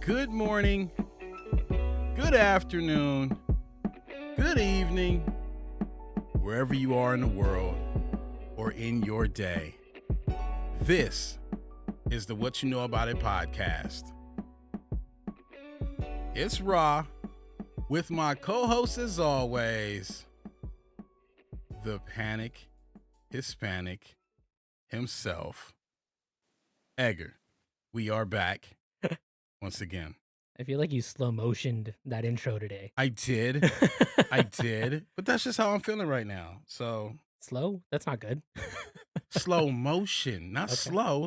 Good morning, good afternoon, good evening, wherever you are in the world or in your day. This is the What You Know About It podcast. It's Raw with my co-host as always, the Panic Hispanic himself, Edgar. We are back once again. I feel like you slow motioned that intro today. I did, but that's just how I'm feeling right now. So Slow? That's not good. slow motion, not Okay.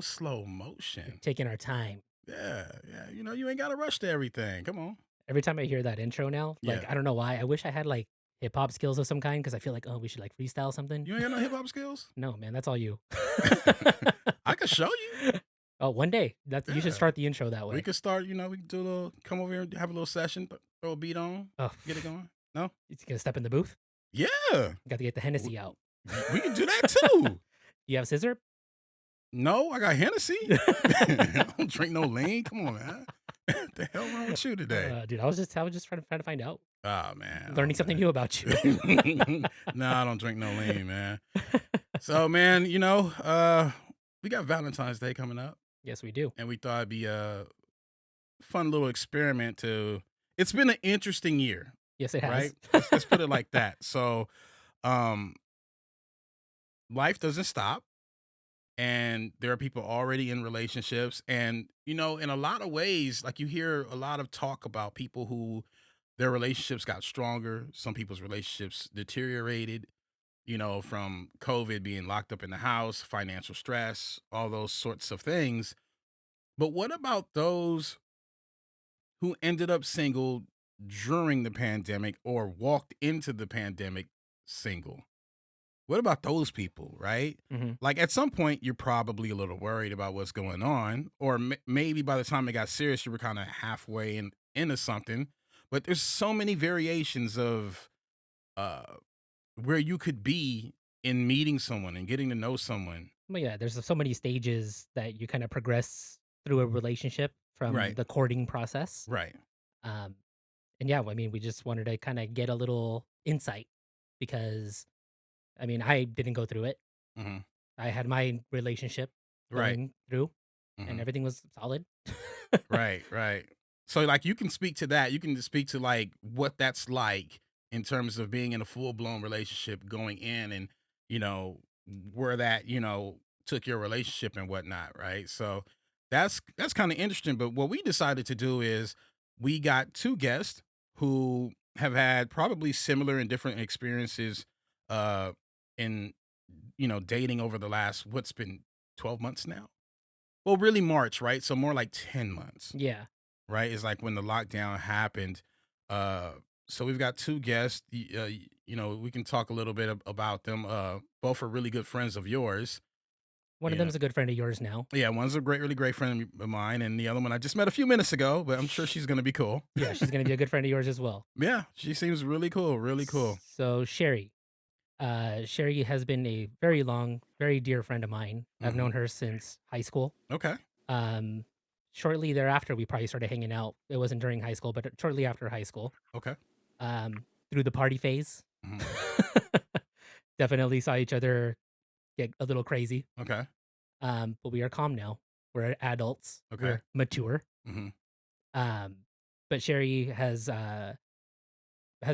slow motion. Taking our time. Yeah. You know, you ain't got to rush to everything. Come on. Every time I hear that intro now, Yeah. I don't know why. I wish I had like hip hop skills of some kind because I feel like, we should like freestyle something. You ain't got no hip hop skills? No, man, that's all you. I could show you. Oh, one day. You should Yeah. start the intro that way. We could start, we can do a little, come over here and have a little session, throw a beat on, Oh, get it going. No? you gonna step in the booth? Yeah. Got to get the Hennessy out. We can do that too. You have scissor? No, I got Hennessy. I don't drink no lean. Come on, man. What the hell wrong with you today? Dude, I was just trying to find out. Oh, man. Learning something new about you. No, I don't drink no lean, man. So, man, we got Valentine's Day coming up. Yes, we do. And we thought it'd be a fun little experiment it's been an interesting year, Yes, it has. right? Let's put it like that. So, life doesn't stop. And there are people already in relationships. And, in a lot of ways, like you hear a lot of talk about people who their relationships got stronger. Some people's relationships deteriorated, from COVID, being locked up in the house, financial stress, all those sorts of things. But what about those who ended up single during the pandemic or walked into the pandemic single? What about those people, right? Mm-hmm. Like at some point, you're probably a little worried about what's going on, or maybe by the time it got serious, you were kind of halfway into something. But there's so many variations of where you could be in meeting someone and getting to know someone. Well, yeah, there's so many stages that you kind of progress through a relationship from Right. the courting process. Right. Um, and yeah, I mean, we just wanted to kind of get a little insight because, I mean, I didn't go through it. Mm-hmm. I had my relationship Right. going through, Mm-hmm. and everything was solid. Right. So like you can speak to that. You can just speak to like what that's like in terms of being in a full-blown relationship going in and, where that, took your relationship and whatnot, right? So that's kind of interesting. But what we decided to do is we got two guests who have had probably similar and different experiences in, dating over the last, what's been 12 months now? Well, really March, right? So more like 10 months, Yeah. right? Is like when the lockdown happened. Uh, so we've got two guests. We can talk a little bit about them. Both are really good friends of yours. One of Yeah. them's a good friend of yours now. Yeah, one's a really great friend of mine, and the other one I just met a few minutes ago, but I'm sure she's gonna be cool. Yeah, she's going to be a good friend of yours as well. Yeah, she seems really cool, really cool. So, Sherry. Sherry has been a very long, very dear friend of mine. I've known her since high school. Okay. Shortly thereafter, we probably started hanging out. It wasn't during high school, but shortly after high school. Okay. Through the party phase. Definitely saw each other get a little crazy. Okay. But we are calm now. We're adults. Okay. We're mature. But Sherry has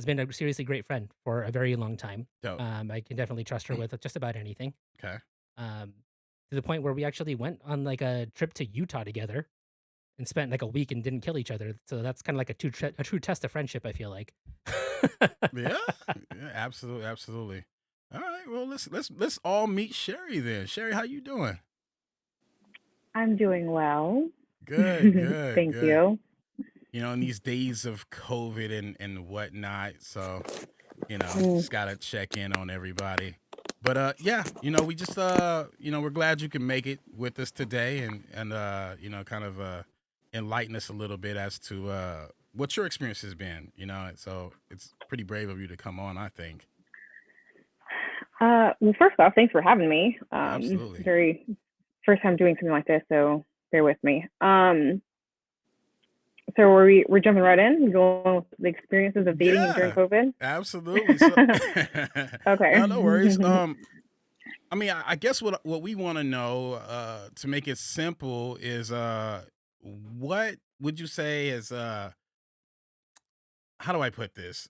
been a seriously great friend for a very long time. Dope. I can definitely trust her with just about anything. Okay. To the point where we actually went on like a trip to Utah together and spent like a week and didn't kill each other. So that's kind of like a true test of friendship, I feel like. Yeah, absolutely. All right, well let's all meet Sherry then. Sherry, how you doing? I'm doing well. Good. Thank you. In these days of COVID and whatnot, so just gotta check in on everybody. But we just we're glad you can make it with us today and kind of enlighten us a little bit as to what your experience has been. So it's pretty brave of you to come on, I think. Well, first off, thanks for having me. Absolutely. Very first time doing something like this, so bear with me. So we're jumping right in, going with the experiences of dating during Yeah, COVID. absolutely. So, Okay. no, no worries. I mean, I guess what we want to know, to make it simple, is what would you say is how do I put this?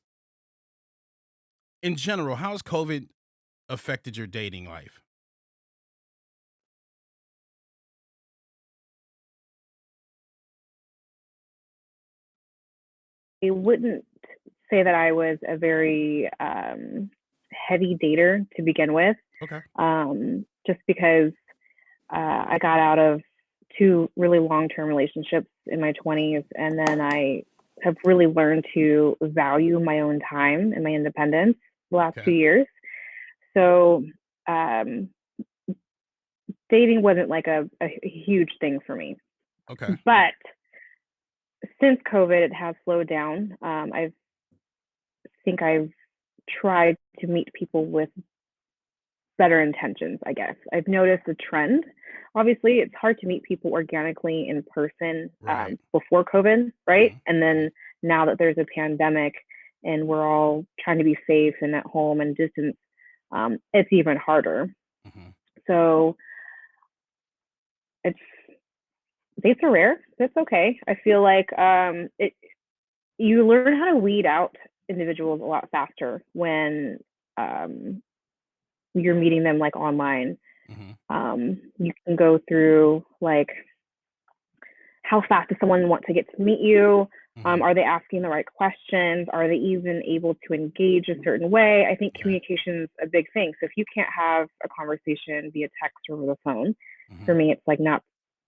In general, how's COVID affected your dating life? I wouldn't say that I was a very heavy dater to begin with, Okay. just because I got out of two really long-term relationships in my 20s, and then I have really learned to value my own time and my independence the last Okay. 2 years. So um, dating wasn't like a huge thing for me. Okay. But since COVID, it has slowed down. I think I've tried to meet people with better intentions, I guess. I've noticed a trend. Obviously, it's hard to meet people organically in person Right. before COVID, right? Hmm. And then now that there's a pandemic and we're all trying to be safe and at home and distance, it's even harder. Hmm. So it's dates are rare. That's okay. I feel like you learn how to weed out individuals a lot faster when um, you're meeting them like online. Hmm. You can go through like how fast does someone want to get to meet you? Hmm. Are they asking the right questions? Are they even able to engage a certain way? I think Okay. communication is a big thing. So if you can't have a conversation via text or over the phone, for Hmm. me, it's like not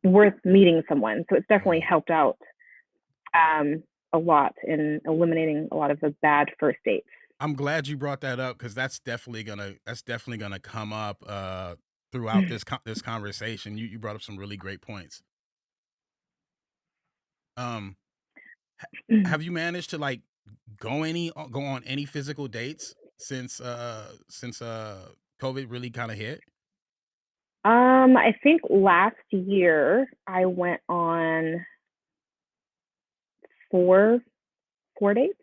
worth meeting someone. So it's definitely Right. helped out um, a lot in eliminating a lot of the bad first dates. I'm glad you brought that up because that's definitely gonna come up throughout this conversation. You brought up some really great points. Um, ha- have you managed to like go on any physical dates since COVID really kind of hit? I think last year I went on four four dates.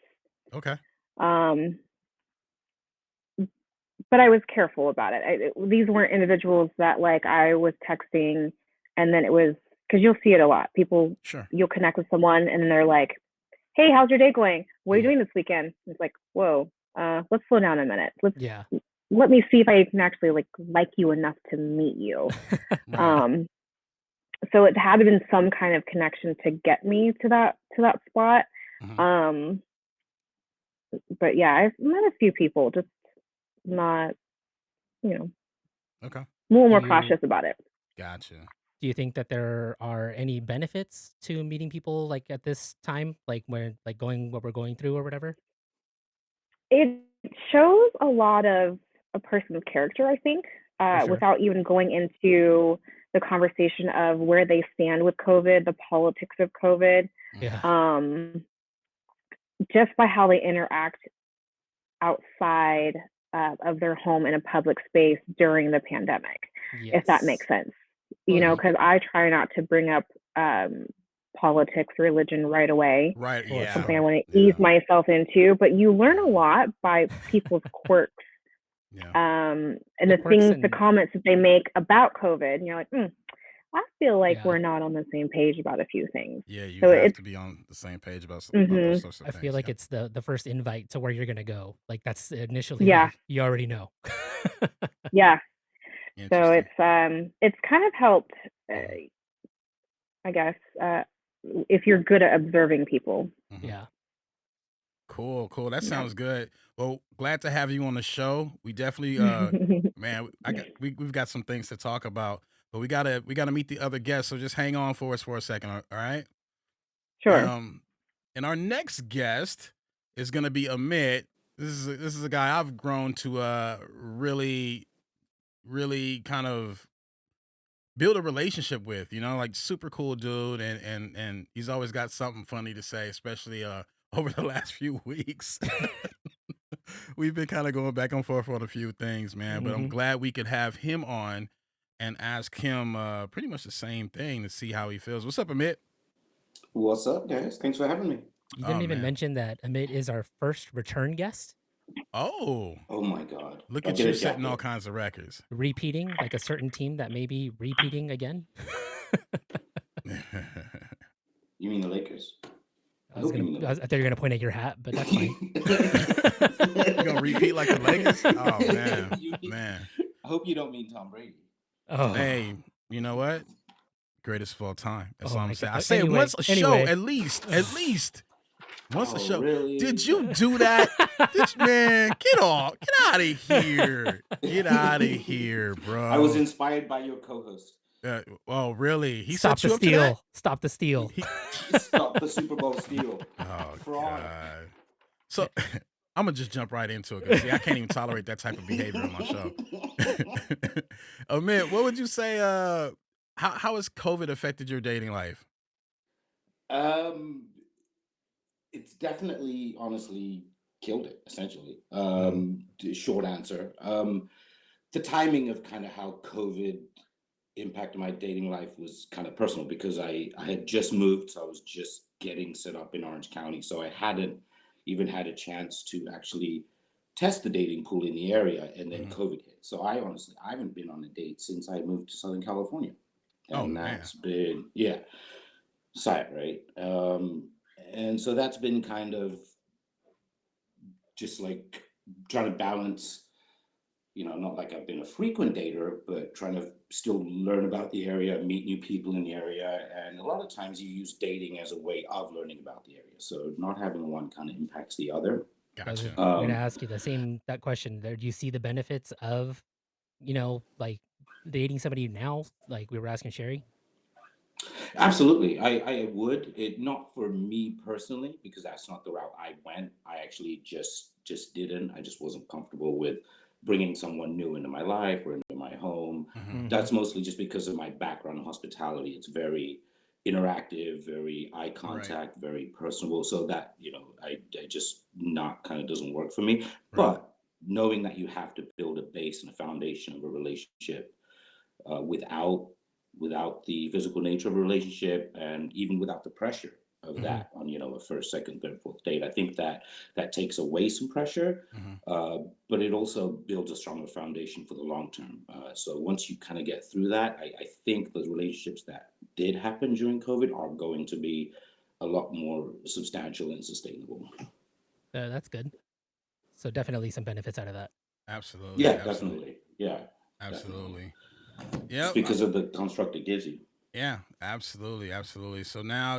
Okay. Um, but I was careful about it. These weren't individuals that like I was texting, and then it was because you'll see it a lot. People, Sure. you'll connect with someone, and then they're like, "Hey, how's your day going? What are you Mhm. doing this weekend?" It's like, "Whoa, let's slow down a minute. Yeah. Let me see if I can actually like you enough to meet you." Right. Um, so it had been some kind of connection to get me to that spot. Mhm. Um, but yeah, I've met a few people, just not, you know, Okay. a little Do more you cautious about it. Gotcha. do you think that there are any benefits to meeting people like at this time, like when like going what we're going through or whatever? It shows a lot of a person's character, I think, For sure. without even going into the conversation of where they stand with COVID, the politics of COVID, Mhm. Yeah. um, just by how they interact outside of their home in a public space during the pandemic, if that makes Yes. sense. You Well, know, Mhm. because I try not to bring up politics, religion right away. Right. for Something I Yeah. sure. want to ease Yeah. myself into, but you learn a Yeah. lot by people's quirks Yeah. and The the quirks things, the and comments that they make about COVID. And you're like, I feel like yeah. we're not on the same page about a few things. Yeah. You So have it's, to be on the same page about those mm-hmm, sorts of I feel things. like Yep. it's the first invite to where you're gonna go. Like that's initially yeah, like you already know. yeah. So Interesting. it's kind of helped, Hmm. I guess, if you're good at observing people. Hmm. Yeah. Cool. Cool. That Yeah. sounds good. Well, glad to have you on the show. We definitely, man, we've got some things to talk about, but we gotta meet the other guests. So just hang on for us for a second. All right. Sure. Um, and our next guest is gonna be Amit. This is a guy I've grown to really kind of build a relationship with, like super cool dude, and he's always got something funny to say, especially over the last few weeks. We've been kind of going back and forth on a few things, man, but I'm Hmm. glad we could have him on and ask him pretty much the same thing to see how he feels. What's up, Amit? What's up, guys? Thanks for having me. You Oh didn't even man. mention that Amit is our first return guest, Oh, Oh my God. look I'll at get you a setting all jacket. kinds of records. repeating like a certain team that may be repeating again. You mean the Lakers? I I was hope you gonna, mean the I thought you were gonna point at your hat, but that's fine. You gonna repeat like the Lakers? Oh man, You mean- man. I hope you don't mean Tom Brady. Oh, Hey, you know what? Greatest of all time. That's oh all I'm my saying. god. I say it Anyway, once a show, anyway. at least. At least. Once a Oh, show. really? Did you do that? Man, get off. Get out of here. Get out of here, bro. I was inspired by your co-host. Oh, really? He Stop set the you up to that? steal. Stop the steal. Stop the Super Bowl steal. Oh, Fraud. God. So I'm going to just jump right into it. 'Cause, see, I can't even tolerate that type of behavior on my show. Amit, what would you say? How has COVID affected your dating life? It's definitely, honestly, killed it, essentially. The short answer. The timing of kind of how COVID impacted my dating life was kind of personal because I had just moved, so I was just getting set up in Orange County, so I hadn't even had a chance to actually test the dating pool in the area, and then COVID hit. So I haven't been on a date since I moved to Southern California, and Oh, man. that's been sad, right? And so that's been kind of just like trying to balance, not like I've been a frequent dater, but trying to still learn about the area, meet new people in the area. And a lot of times you use dating as a way of learning about the area. So not having one kind of impacts the other. Gotcha. I'm gonna ask you that question. Do you see the benefits of, like dating somebody now, like we were asking Sherry? Absolutely. I would. It not for me personally, because that's not the route I went. I actually just didn't. I just wasn't comfortable with bringing someone new into my life or into my home. That's mostly just because of my background in hospitality. It's very interactive, very eye contact, very personable. So that, I just not kind of doesn't work for me. Right. But knowing that you have to build a base and a foundation of a relationship without the physical nature of a relationship, and even without the pressure of that on a first, second, third, fourth date. I think that takes away some pressure, but it also builds a stronger foundation for the long term. So once you kind of get through that, I think the relationships that did happen during COVID are going to be a lot more substantial and sustainable. That's good. So definitely some benefits out of that. Absolutely. Yeah, absolutely. definitely. Yeah, Absolutely. just Yep. because of the construct it gives you. Yeah, absolutely, absolutely. So now,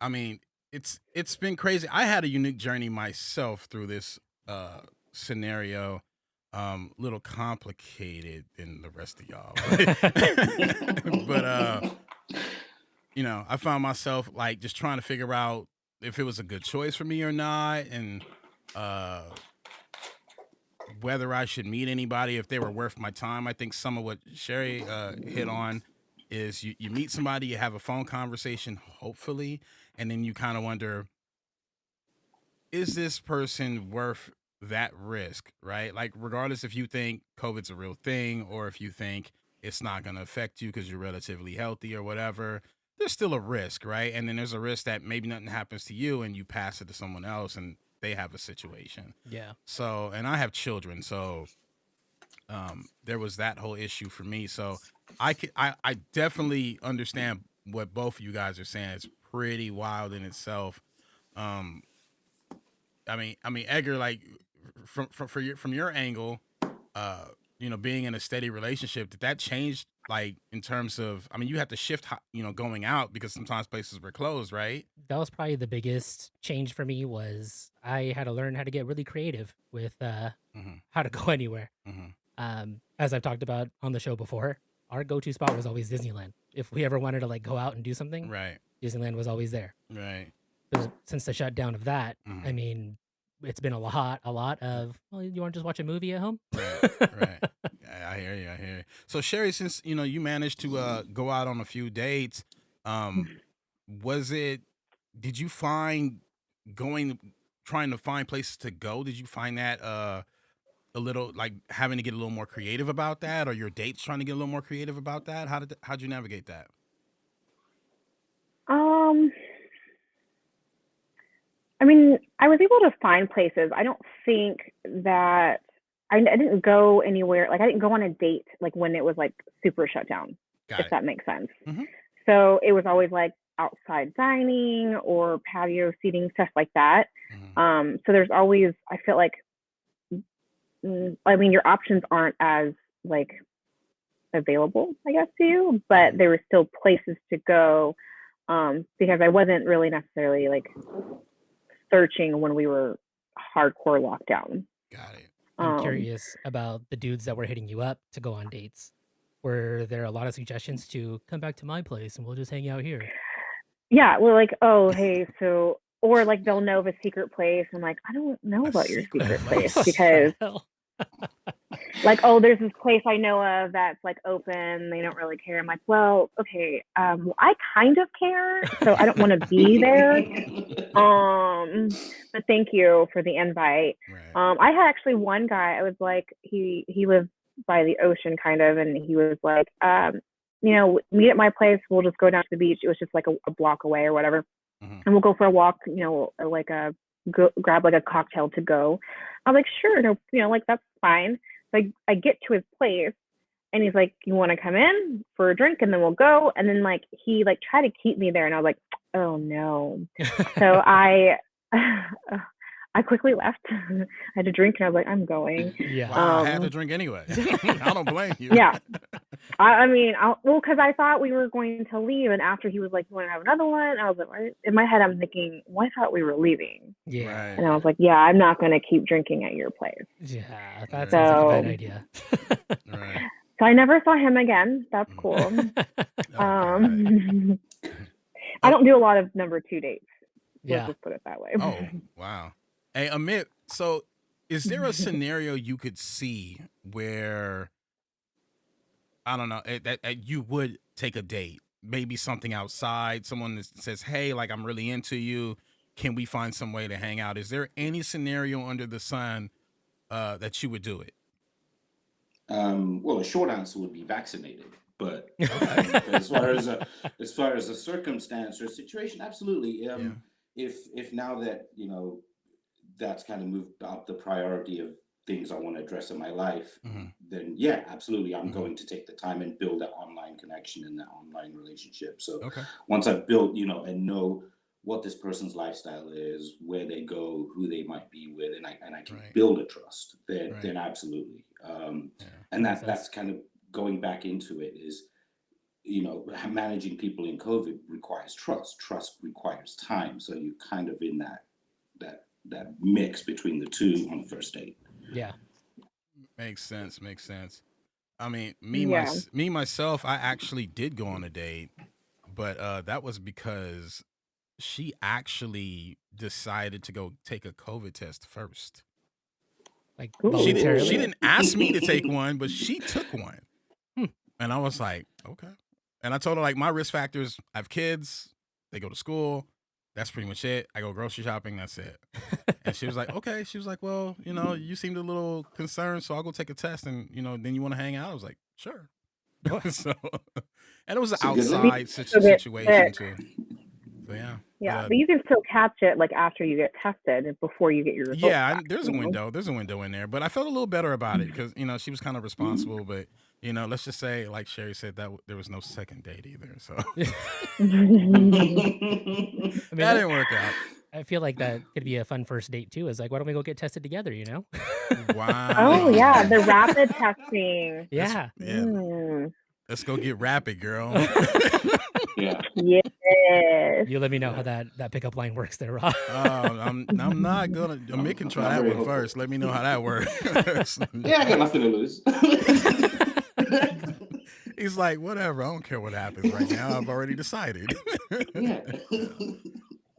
I mean, it's been crazy. I had a unique journey myself through this scenario. Little complicated than the rest of y'all. But I found myself like just trying to figure out if it was a good choice for me or not, and whether I should meet anybody, if they were worth my time. I think some of what Sherry hit on is you meet somebody, you have a phone conversation, hopefully, and then you kind of wonder, is this person worth that risk, right? Like, regardless if you think COVID's a real thing or if you think it's not going to affect you because you're relatively healthy or whatever, there's still a risk, right? And then there's a risk that maybe nothing happens to you and you pass it to someone else and they have a situation. Yeah. So, and I have children, so there was that whole issue for me. So I definitely understand what both of you guys are saying. It's pretty wild in itself. Um, I mean, Edgar, like from your angle, being in a steady relationship, did that change like in terms of? I mean, you have to shift, going out because sometimes places were closed, right? That was probably the biggest change for me. Was I had to learn how to get really creative with how to go anywhere. As I've talked about on the show before, our go-to spot was always Disneyland. If we ever wanted to like go out and do something, Right. Disneyland was always there. Right. Since the shutdown of that, I mean, it's been a lot of, well, you want to just watch a movie at home? Right. I hear you. So Sherry, since you managed to go out on a few dates, did you find trying to find places to go, did you find that a little like having to get a little more creative about that, or your dates trying to get a little more creative about that? How'd you navigate that? mean, I was able to find places. I don't think that I didn't go anywhere. Like I didn't go on a date like when it was like super shut down, Got if it. that makes sense. Mm-hmm. So it was always like outside dining or patio seating, stuff like that. Mm-hmm. So there's always, I feel like, I mean, your options aren't as like available, I guess, to you, but there were still places to go because I wasn't really necessarily like searching when we were hardcore lockdown. Got it. I'm curious about the dudes that were hitting you up to go on dates. Were there a lot of suggestions to come back to my place and we'll just hang out here? Yeah, well, like, oh, hey, so, or like they'll know of a secret place. I'm like, I don't know A about your secret secret place? place because, Hell? like, oh, there's this place I know of that's like open. They don't really care. I'm like, well, okay, well, I kind of care, so I don't want to be there. But thank you for the invite. Right. I had actually one guy. I was like, he lived by the ocean, kind of, and he was like, you know, meet at my place. We'll just go down to the beach. It was just like a block away or whatever, Mm-hmm. and we'll go for a walk. You know, like grab like a cocktail to go. I'm like, sure, no, you know, like that's fine. So I get to his place, and he's like, you want to come in for a drink, and then we'll go. And then like he like tried to keep me there, and I was like, oh no. So I quickly left. I had to drink, and I was like, I'm going. Yeah. Wow, I had to drink anyway. I don't blame you. Yeah. I mean, well, because I thought we were going to leave, and after he was like, "You want to have another one?" I was like, what? In my head, I'm thinking, "Well, I thought we were leaving." Yeah. Right. And I was like, "Yeah, I'm not going to keep drinking at your place." Yeah, that Right. sounds like a bad So- idea. Right. So I never saw him again. That's cool. Oh, God. I don't do a lot of number 2 dates. Let's Yeah. just put it that way. Oh, wow. Hey, Amit, so is there a scenario you could see where, I don't know, that you would take a date? Maybe something outside, someone that says, hey, like, I'm really into you. Can we find some way to hang out? Is there any scenario under the sun that you would do it? Well, a short answer would be vaccinated, but as far as a circumstance or a situation, absolutely. Yeah. If now that that's kind of moved up the priority of things I want to address in my life, Mm-hmm. then yeah, absolutely, I'm Mm-hmm. going to take the time and build that online connection and that online relationship. So Okay. once I've built, and know what this person's lifestyle is, where they go, who they might be with, and I can Right. build a trust, then Right. absolutely. Yeah. And Makes sense. that's kind of going back into it is, managing people in COVID requires trust. Trust requires time. So you're kind of in that mix between the two on the first date. Yeah. Makes sense. Makes sense. I mean, Yeah. myself, I actually did go on a date, but that was because she actually decided to go take a COVID test first. Like Ooh. voluntarily. She didn't ask me to take one, but she took one. Hmm. And I was like, okay. And I told her, like, my risk factors, I have kids, they go to school. That's pretty much it. I go grocery shopping, that's it. And she was like, okay. She was like, well, you seemed a little concerned, so I'll go take a test and, then you want to hang out? I was like, sure. So, and it was an So good luck. outside situation too. So yeah. Yeah, But, but you can still catch it like after you get tested and before you get your results. yeah, back, there's a window. There's a window in there, but I felt a little better about it because she was kind of responsible. But let's just say, like Sherry said, that there was no second date either, so I mean, that didn't work out. I feel like that could be a fun first date too. Is like, why don't we go get tested together? Wow. Oh yeah, the rapid testing. Yeah. Mm. Let's go get rapid, girl. Yeah. Yes. You let me know how that pickup line works there, Rob. I'm not gonna. Mick can try I'm that very one hopeful. first. Let me know how that works. Yeah, I got nothing to lose. He's like, whatever. I don't care what happens right now. I've already decided. Yeah.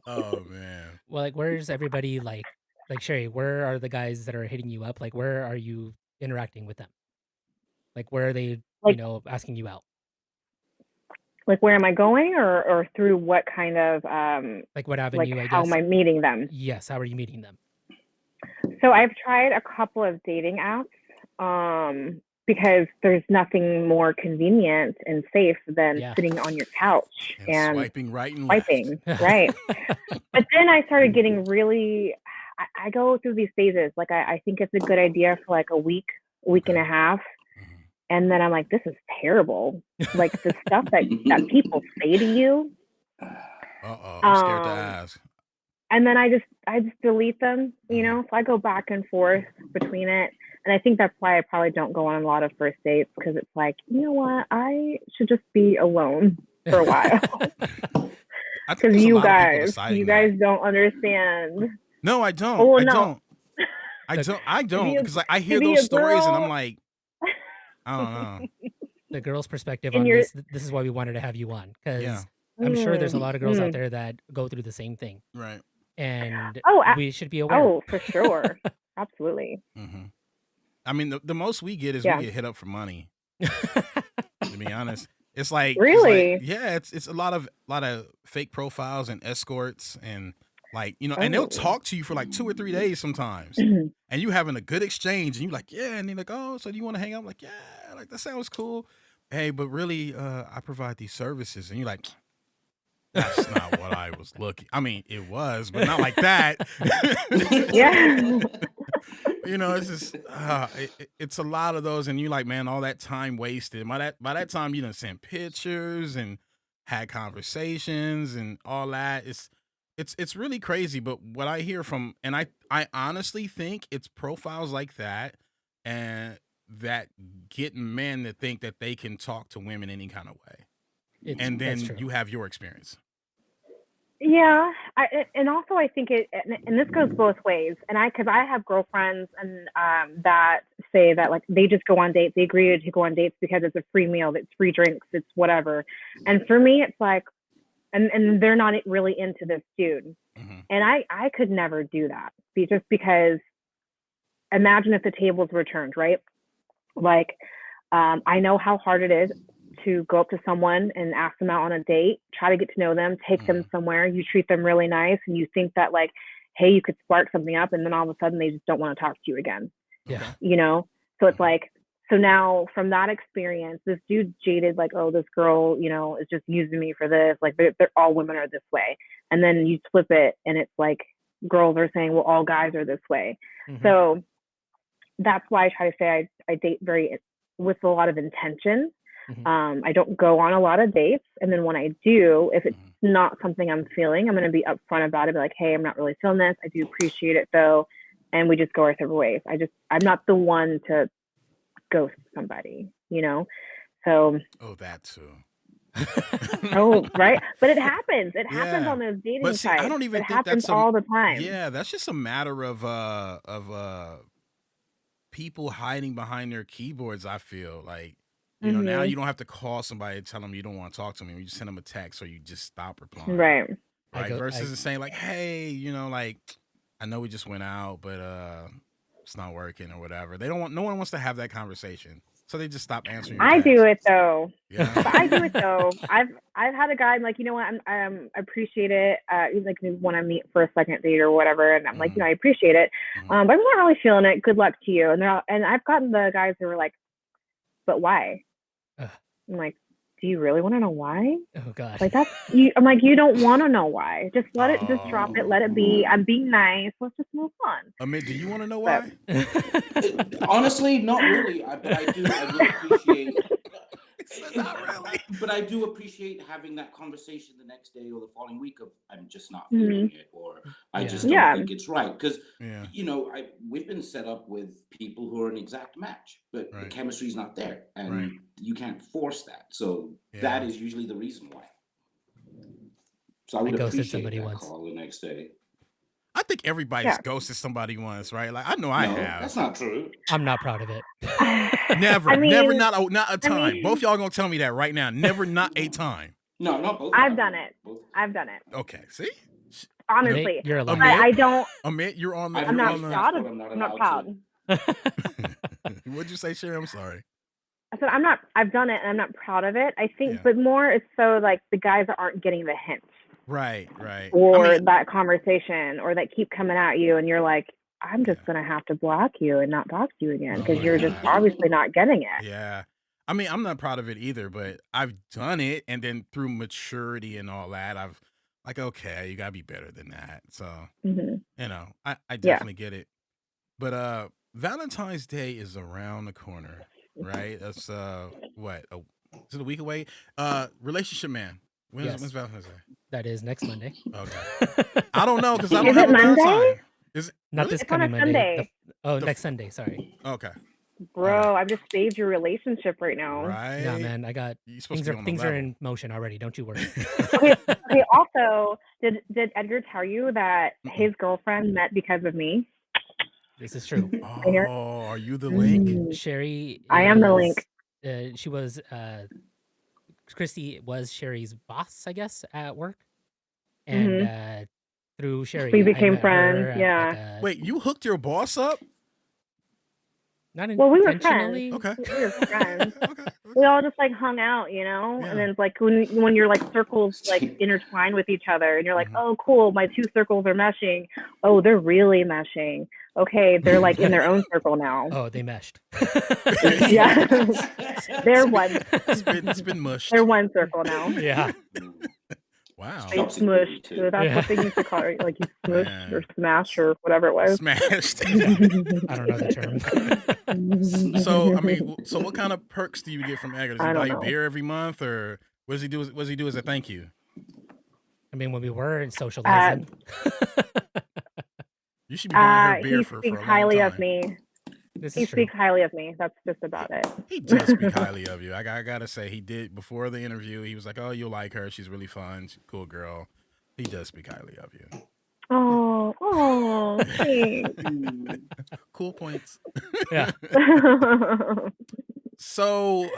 Oh man. Well, like, where's everybody? Like Sherry, where are the guys that are hitting you up? Like, where are you interacting with them? Like, where are they? Like- asking you out. Like where am I going, or through what kind of Like, what avenue? like I guess. how am I meeting them? Yes. How are you meeting them? So I've tried a couple of dating apps. because there's nothing more convenient and safe than Yeah. sitting on your couch And and swiping right and swiping, left. right? But then I started getting really, I go through these phases. Like I think it's a good idea for like a week and Okay. a half. Mhm. And then I'm like, this is terrible. Like the stuff that people say to you. Uh-oh, I'm scared to ask. And then I just delete them, you know. So I go back and forth between it. And I think that's why I probably don't go on a lot of first dates, because it's like, you know what, I should just be alone for a while. I think Because there's a you lot of people guys deciding that. don't understand. No, I don't. Oh I no, don't. I The, don't because like, I to hear be those a stories and I'm girl like, I don't know. the girl's perspective in on your this is why we wanted to have you on, Yeah. because I'm sure there's a lot of girls out mm. there that go through the same thing, Right. and Oh, we should be aware. oh, for sure, absolutely, hmm I mean, the most we get is we yeah. get hit up for money. To be honest, it's like Really? yeah, it's a lot of fake profiles and escorts and like, you know, and they'll Oh. talk to you for like 2 or 3 days sometimes, and you having a good exchange, and you like, yeah, and they're like, oh, so do you want to hang out? I'm like, yeah, like that sounds cool. Hey, but really, I provide these services, and you're like, that's not what I was looking. I mean, it was, but not like that. Yeah. You know, it's just it's a lot of those, and you like, man, all that time wasted. By that time, you done sent pictures and had conversations and all that. It's really crazy. But what I hear from, and I honestly think it's profiles like that, and that get men to think that they can talk to women any kind of way, and That's then true. you have your experience. Yeah, and also I think and this goes both ways. And because I have girlfriends and that say that like they just go on dates, they agree to go on dates because it's a free meal, it's free drinks, it's whatever. And for me, it's like, and they're not really into this dude, and I could never do that, just because. Imagine if the tables were turned, right? Like, I know how hard it is to go up to someone and ask them out on a date, try to get to know them, take them somewhere, you treat them really nice, and you think that like, hey, you could spark something up, and then all of a sudden they just don't want to talk to you again. Yeah. You know? So it's like, so now from that experience, this dude jaded, like, oh, this girl, you know, is just using me for this. Like, they're all women are this way. And then you flip it, and it's like, girls are saying, well, all guys are this way. So that's why I try to say I date with a lot of intention. I don't go on a lot of dates. And then when I do, if it's not something I'm feeling, I'm going to be upfront about it. Be like, hey, I'm not really feeling this. I do appreciate it though. And we just go our separate ways. I'm not the one to ghost somebody, you know? So. Oh, that too. Oh, right. But it happens. It happens on those dating but see, sites. I don't even it think happens that's all the time. Yeah, that's just a matter of people hiding behind their keyboards. I feel like, you know, now you don't have to call somebody and tell them you don't want to talk to them. You just send them a text or you just stop replying. Right. Versus saying like, hey, you know, like, I know we just went out, but it's not working or whatever. No one wants to have that conversation. So they just stop answering your I texts. do it though. Yeah. But I do it though. I've had a guy, I'm like, you know what, I appreciate it. He's like, we want to meet for a second date or whatever, and I'm like, you know, I appreciate it. But I'm not really feeling it. Good luck to you. And I've gotten the guys who were like, but why? I'm like, do you really want to know why? Oh God. Like that's you. I'm like, you don't want to know why. Just let it. Just drop it. Let it be. I'm being nice. Let's just move on. Amit, do you want to know why? Honestly, not really. But I do appreciate. Not really. But I do appreciate having that conversation the next day or the following week of I'm just not feeling it, or I just don't think it's right. Because you know, we've been set up with people who are an exact match, but the chemistry's not there, and you can't force that. So that is usually the reason why. So I would appreciate that call the next day. I think everybody's ghosted somebody once, right? Like I know I have. That's not true. I'm not proud of it. Never, not a time. Both y'all gonna tell me that right now. Never, not a time. No, not both. I've done it. I've done it. Okay, see. Honestly, you're but I don't. Amit, you're on the. I'm not proud of. I'm not proud. What'd you say, Sherry? I'm sorry. I said I've done it, and I'm not proud of it. I think, but more it's so like the guys that aren't getting the hint. Right. Or that conversation, or that keep coming at you, and you're like, I'm just Yeah. gonna have to block you and not talk to you again Oh because my you're just God. obviously not getting it. Yeah. I mean, I'm not proud of it either, but I've done it, and then through maturity and all that, I've like, okay, you gotta be better than that. So, Hmm. I Yeah. definitely get it. But Valentine's Day is around the corner, right? That's what? Is it a week away? Relationship man. When's Yes, Valentine's Day? that is next Monday. Okay. I don't know because I don't Is have it a Monday? Valentine. Is it Not really? this It's on a coming Monday. Sunday. The Next Sunday. Sorry. Okay. All right. Bro, I've just saved your relationship right now. Nah, Right. man, I got You're supposed things to are be on the things are level. in motion already. Don't you worry. Okay, okay. Also, did Edgar tell you that Mm-mm. his girlfriend met because of me? This is true. I hear. Oh, are you the link? Sherry I am the link. she was Christy was Sherry's boss, I guess, at work. And through We Sherry, I became met friends. her at Yeah. like a Wait, you hooked your boss up? not Well, we were friends. intentionally. Okay. We were friends. Okay. We all just like hung out, you know. Yeah. And then it's like when your like circles like intertwine with each other, and you're like, Mhm. oh, cool, my two circles are meshing. Oh, they're really meshing. Okay, they're like in their own circle now. Oh, they meshed. Yeah, they're one. It's been mushed. They're one circle now. Yeah. Wow. They Chopstick smushed. baby, too. So that's Yeah. what they used to call it. Like you smushed Man. or smashed or whatever it was. Smashed. I don't know the term. So I mean, so what kind of perks do you get from Edgar? Does he I buy don't you know. beer every month, or what does he do? What does he do as a thank you? I mean, when we were socializing. You should be buying her beer He for a speaks long highly time. of me. This He is true. speaks highly of me. That's just about it. He does speak highly of you. I gotta say, he did before the interview. He was like, "Oh, you'll like her. She's really fun. She's a cool girl." He does speak highly of you. Oh, thanks. Cool points. Yeah. So,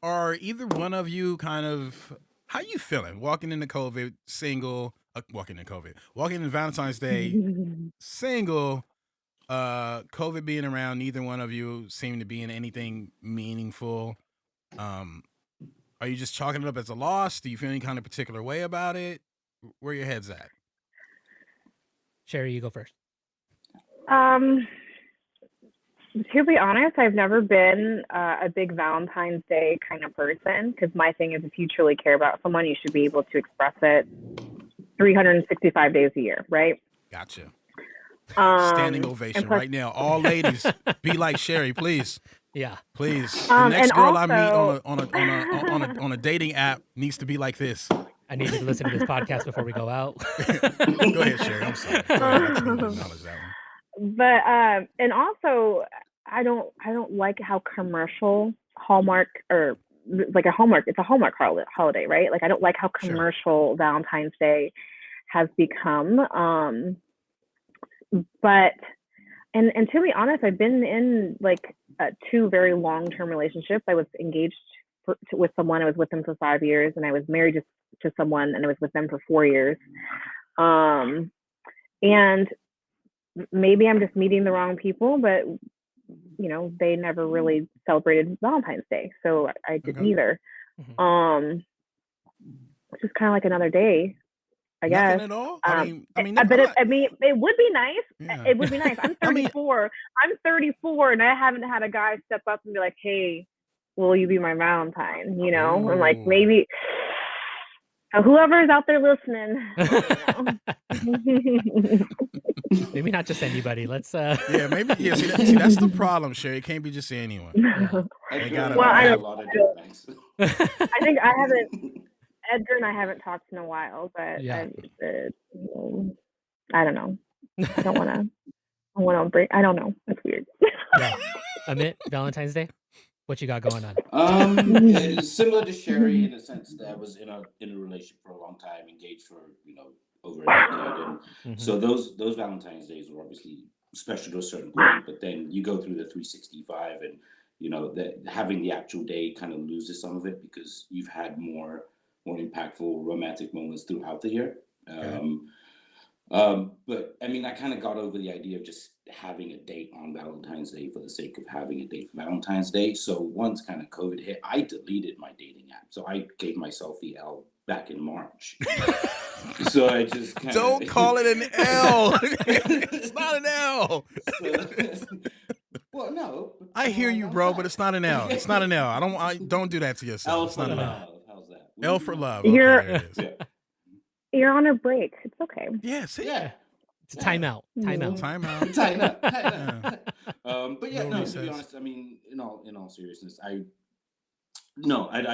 are either one of you kind of how you feeling walking into COVID single? Walking in Valentine's Day single. COVID being around, neither one of you seem to be in anything meaningful. Are you just chalking it up as a loss? Do you feel any kind of particular way about it? Where your head's at? Sherry, you go first. To be honest, I've never been a big Valentine's Day kind of person because my thing is if you truly care about someone, you should be able to express it 365 days a year, right? Gotcha. Standing ovation plus, right now. All ladies, be like Sherry, please. Yeah. Please. The next and girl also, I meet on a dating app needs to be like this. I need you to listen to this podcast before we go out. Go ahead, Sherry. I'm sorry. Go ahead. I just need to acknowledge that one. But and also I don't like how commercial Hallmark or like a Hallmark, it's a Hallmark holiday, right? Like I don't like how commercial Valentine's Day has become. But and to be honest, I've been in like 2 very long-term relationships. I was engaged with someone. I was with them for 5 years, and I was married to someone, and I was with them for 4 years. And maybe I'm just meeting the wrong people, but you know, they never really celebrated Valentine's Day, so I didn't either. Mhm. It's just kind of like another day, I guess. Nothing at all. I mean, it would be nice. Yeah. It would be nice. I'm 34. I'm 34, and I haven't had a guy step up and be like, "Hey, will you be my Valentine?" You know, Ooh. and like maybe whoever's out there listening. Maybe not just anybody. Let's Yeah, maybe. Yeah, see, that's the problem, Sherry. It can't be just anyone. Yeah. They gotta Well, I have. a lot of dirt bags. I think I haven't. Edgar and I haven't talked in a while, but Yeah. I don't know. I don't want to. I want to break. I don't know. It's weird. Yeah. Amit, Valentine's Day, what you got going on? It's similar to Sherry in the sense that I was in a relationship for a long time, engaged for over a decade, and so those Valentine's Days were obviously special to a certain point. But then you go through the 365, and that having the actual day kind of loses some of it because you've had more impactful romantic moments throughout the year. But I mean, I kind of got over the idea of just having a date on Valentine's Day for the sake of having a date for Valentine's Day. So once kind of COVID hit, I deleted my dating app. So I gave myself the L back in March. So I just kind of Don't call it an L. It's not an L. Well, no. I hear you, bro, but it's not an L. It's not an L. Don't do that to yourself. L It's for not an L. love. How's that? L for love. Okay, You're there it is. Yeah. you're on a break. It's okay. Yeah, see? Yeah. It's a timeout. Timeout. Timeout. Tighten up. But yeah, No no. To recess. be honest, I mean, in all seriousness, I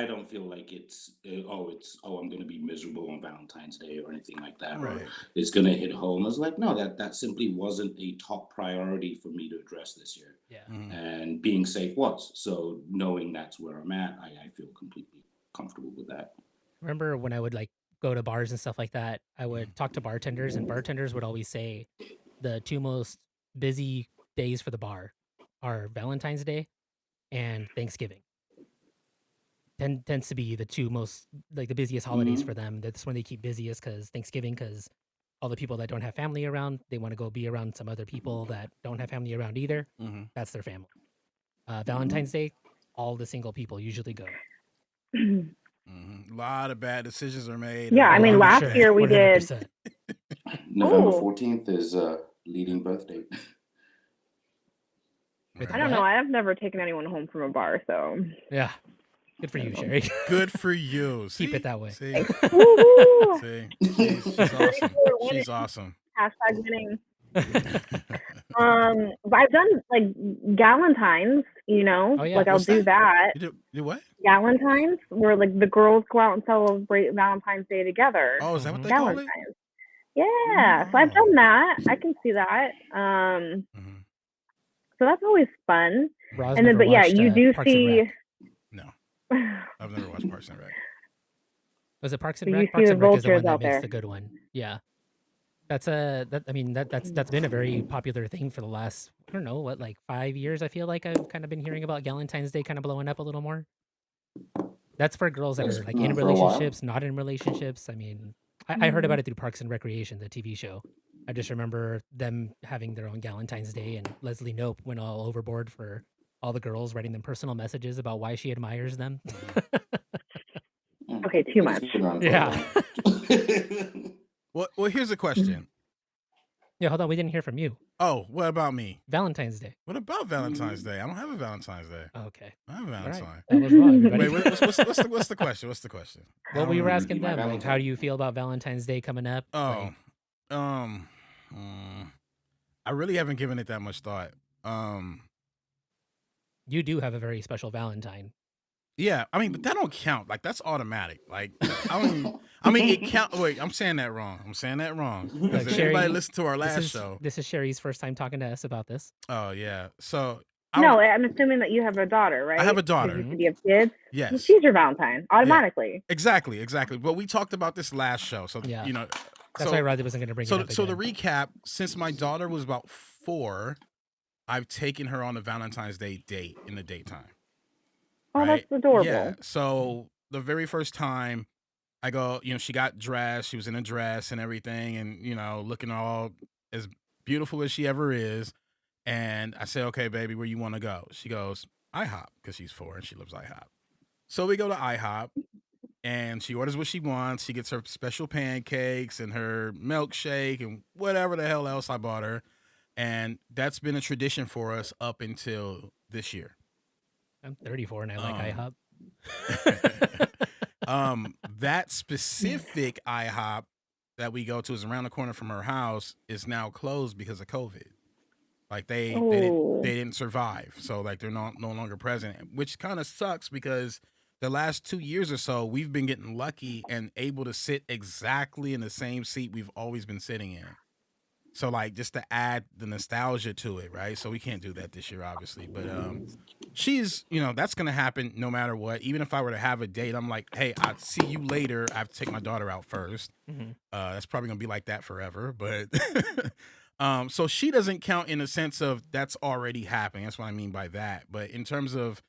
don't feel like it's I'm going to be miserable on Valentine's Day or anything like that, or Right. it's going to hit home. I was like, no, that simply wasn't a top priority for me to address this year, Yeah. and being safe was. So knowing that's where I'm at, I feel completely comfortable with that. Remember when I would like go to bars and stuff like that, I would talk to bartenders, and bartenders would always say the two most busy days for the bar are Valentine's Day and Thanksgiving. Tends to be the two most, like, the busiest holidays for them. That's when they keep busiest, because Thanksgiving, because all the people that don't have family around, they want to go be around some other people that don't have family around either. That's their family. Valentine's Day, all the single people usually go. A lot of bad decisions are made. Yeah, I mean, last year we did. 100%. November Oh. 14th is leading birth date. I don't know. I've never taken anyone home from a bar, so Yeah. Good for you, Sherry. Good for you. Keep it that way. See? Woohoo! See? She's awesome. She's awesome. Hashtag winning. But I've done like Galentine's, Oh, yeah. like I'll What's do that. You do what? Galentine's, where like the girls go out and celebrate Valentine's Day together. Oh, is that what they call it? Galentine's. Yeah, so I've done that. I can see that. So that's always fun. Roz And then, never but yeah, watched, you do Parks and see. Rec. No. I've never watched Parks and Rec. Was it Parks and You Rec? see Parks the and Rec is the one vultures that out makes there. the good one. Yeah. That's that's been a very popular thing for the last, I don't know, what, like 5 years. I feel like I've kind of been hearing about Galentine's Day kind of blowing up a little more. That's for girls that That's are like been in on for a while. relationships, not in relationships. I mean, I heard about it through Parks and Recreation, the TV show. I just remember them having their own Galentine's Day, and Leslie Knope went all overboard for all the girls, writing them personal messages about why she admires them. Okay, too much. It's been around for a Yeah. while. Well, here's a question. Yeah, hold on. We didn't hear from you. Oh, what about me? Valentine's Day. What about Valentine's Day? I don't have a Valentine's Day. Okay. I have a All right. Valentine. That was wrong, everybody. Wait, what's the question? What's the question? Well, we were remember asking my them, like, Valentine. how do you feel about Valentine's Day coming up? Oh, Like, I really haven't given it that much thought. you do have a very special Valentine. Yeah, I mean, but that don't count. Like, that's automatic. Like, I mean, it count. Wait, I'm saying that wrong. Like, Because if Sherry, anybody listened to our last show, This is Sherry's first time talking to us about this. oh yeah. So No, I'm assuming that you have a daughter, right? I have a daughter. Because you said you have kids. Yes, She's your Valentine automatically. exactly. But we talked about this last show, so Yeah. So, That's why Rodney wasn't going to bring it up so the again. recap: since my daughter was about 4, I've taken her on a Valentine's Day date in the daytime. Oh, Right? that's adorable. Yeah. So the very first time I go, she got dressed. She was in a dress and everything, and looking all as beautiful as she ever is. And I say, "Okay, baby, where you want to go?" She goes, "IHOP," because she's 4 and she loves IHOP. So we go to IHOP, and she orders what she wants. She gets her special pancakes and her milkshake and whatever the hell else I bought her. And that's been a tradition for us up until this year. I'm 34 and I like IHOP. That specific IHOP that we go to is around the corner from her house is now closed because of COVID. Like they didn't survive, so like they're no longer present, which kind of sucks because the last 2 years or so we've been getting lucky and able to sit exactly in the same seat we've always been sitting in. So like just to add the nostalgia to it, right? So we can't do that this year, obviously, but she's that's gonna happen no matter what. Even if I were to have a date, I'm like, hey, I'll see you later. I have to take my daughter out first. That's probably gonna be like that forever, but. So she doesn't count in the sense of that's already happening. That's what I mean by that. But in terms of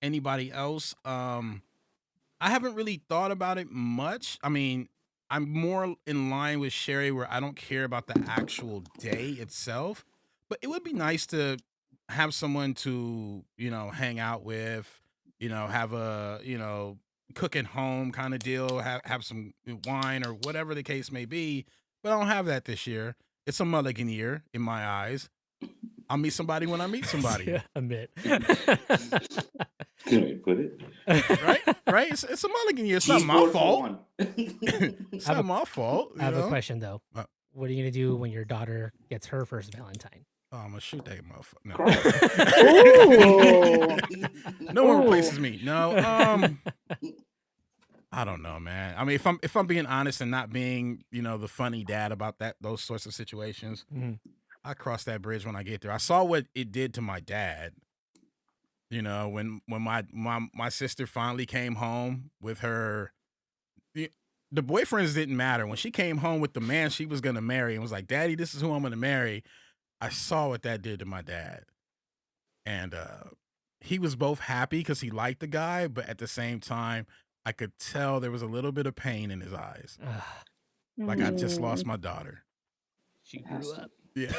anybody else, I haven't really thought about it much. I mean, I'm more in line with Sherry where I don't care about the actual day itself, but it would be nice to have someone to, hang out with, have a, cook at home kind of deal, have some wine or whatever the case may be. But I don't have that this year. It's a mulligan year in my eyes. I'll meet somebody when I meet somebody. Yeah, Amit. Can I put it? Right? It's a mulligan year. It's He's not my bored for fault. one. It's not my fault. I have a question though. What? What are you gonna do when your daughter gets her first Valentine? Oh, I'm gonna shoot that motherfucker. No. Ooh. No one Ooh. replaces me. No. I don't know, man. I mean, if I'm being honest and not being, the funny dad about those sorts of situations, Mhm. I cross that bridge when I get there. I saw what it did to my dad. When my sister finally came home with her, the boyfriends didn't matter. When she came home with the man she was gonna marry and was like, "Daddy, this is who I'm gonna marry," I saw what that did to my dad, and he was both happy because he liked the guy, but at the same time, I could tell there was a little bit of pain in his eyes, like I just lost my daughter. She grew up. Yeah.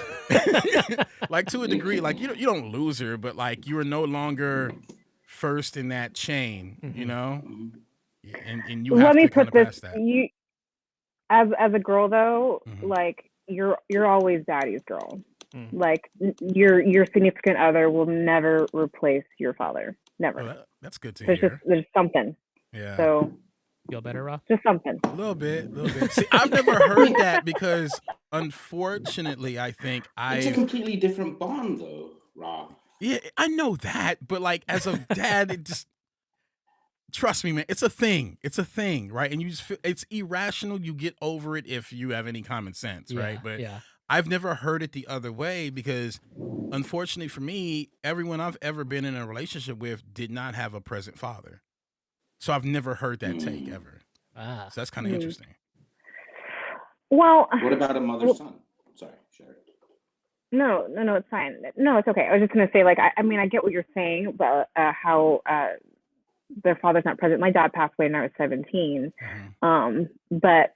Like to a degree, like you don't lose her, but like you are no longer first in that chain, Mhm. and you Let have me to kind put of this: pass that. you, as a girl, though, Mhm. like you're always daddy's girl. Mm. Like your significant other will never replace your father. Never. Oh, that's good to There's hear. there's something. Yeah. So Feel better, Rob? just something. A little bit. See, I've never heard that because, unfortunately, I think It's a completely different bond, though, Rob. Yeah, I know that, but like as a dad, it just trust me, man. It's a thing. It's a thing, right? And you just feel it's irrational. You get over it if you have any common sense, right? But Yeah. I've never heard it the other way because, unfortunately for me, everyone I've ever been in a relationship with did not have a present father. So I've never heard that take ever. Ah. So that's kind of interesting. Well, What about a mother-son? Sorry, Sherry. No, it's fine. No, it's okay. I was just gonna say, like, I mean, I get what you're saying about how their father's not present. My dad passed away when I was 17, but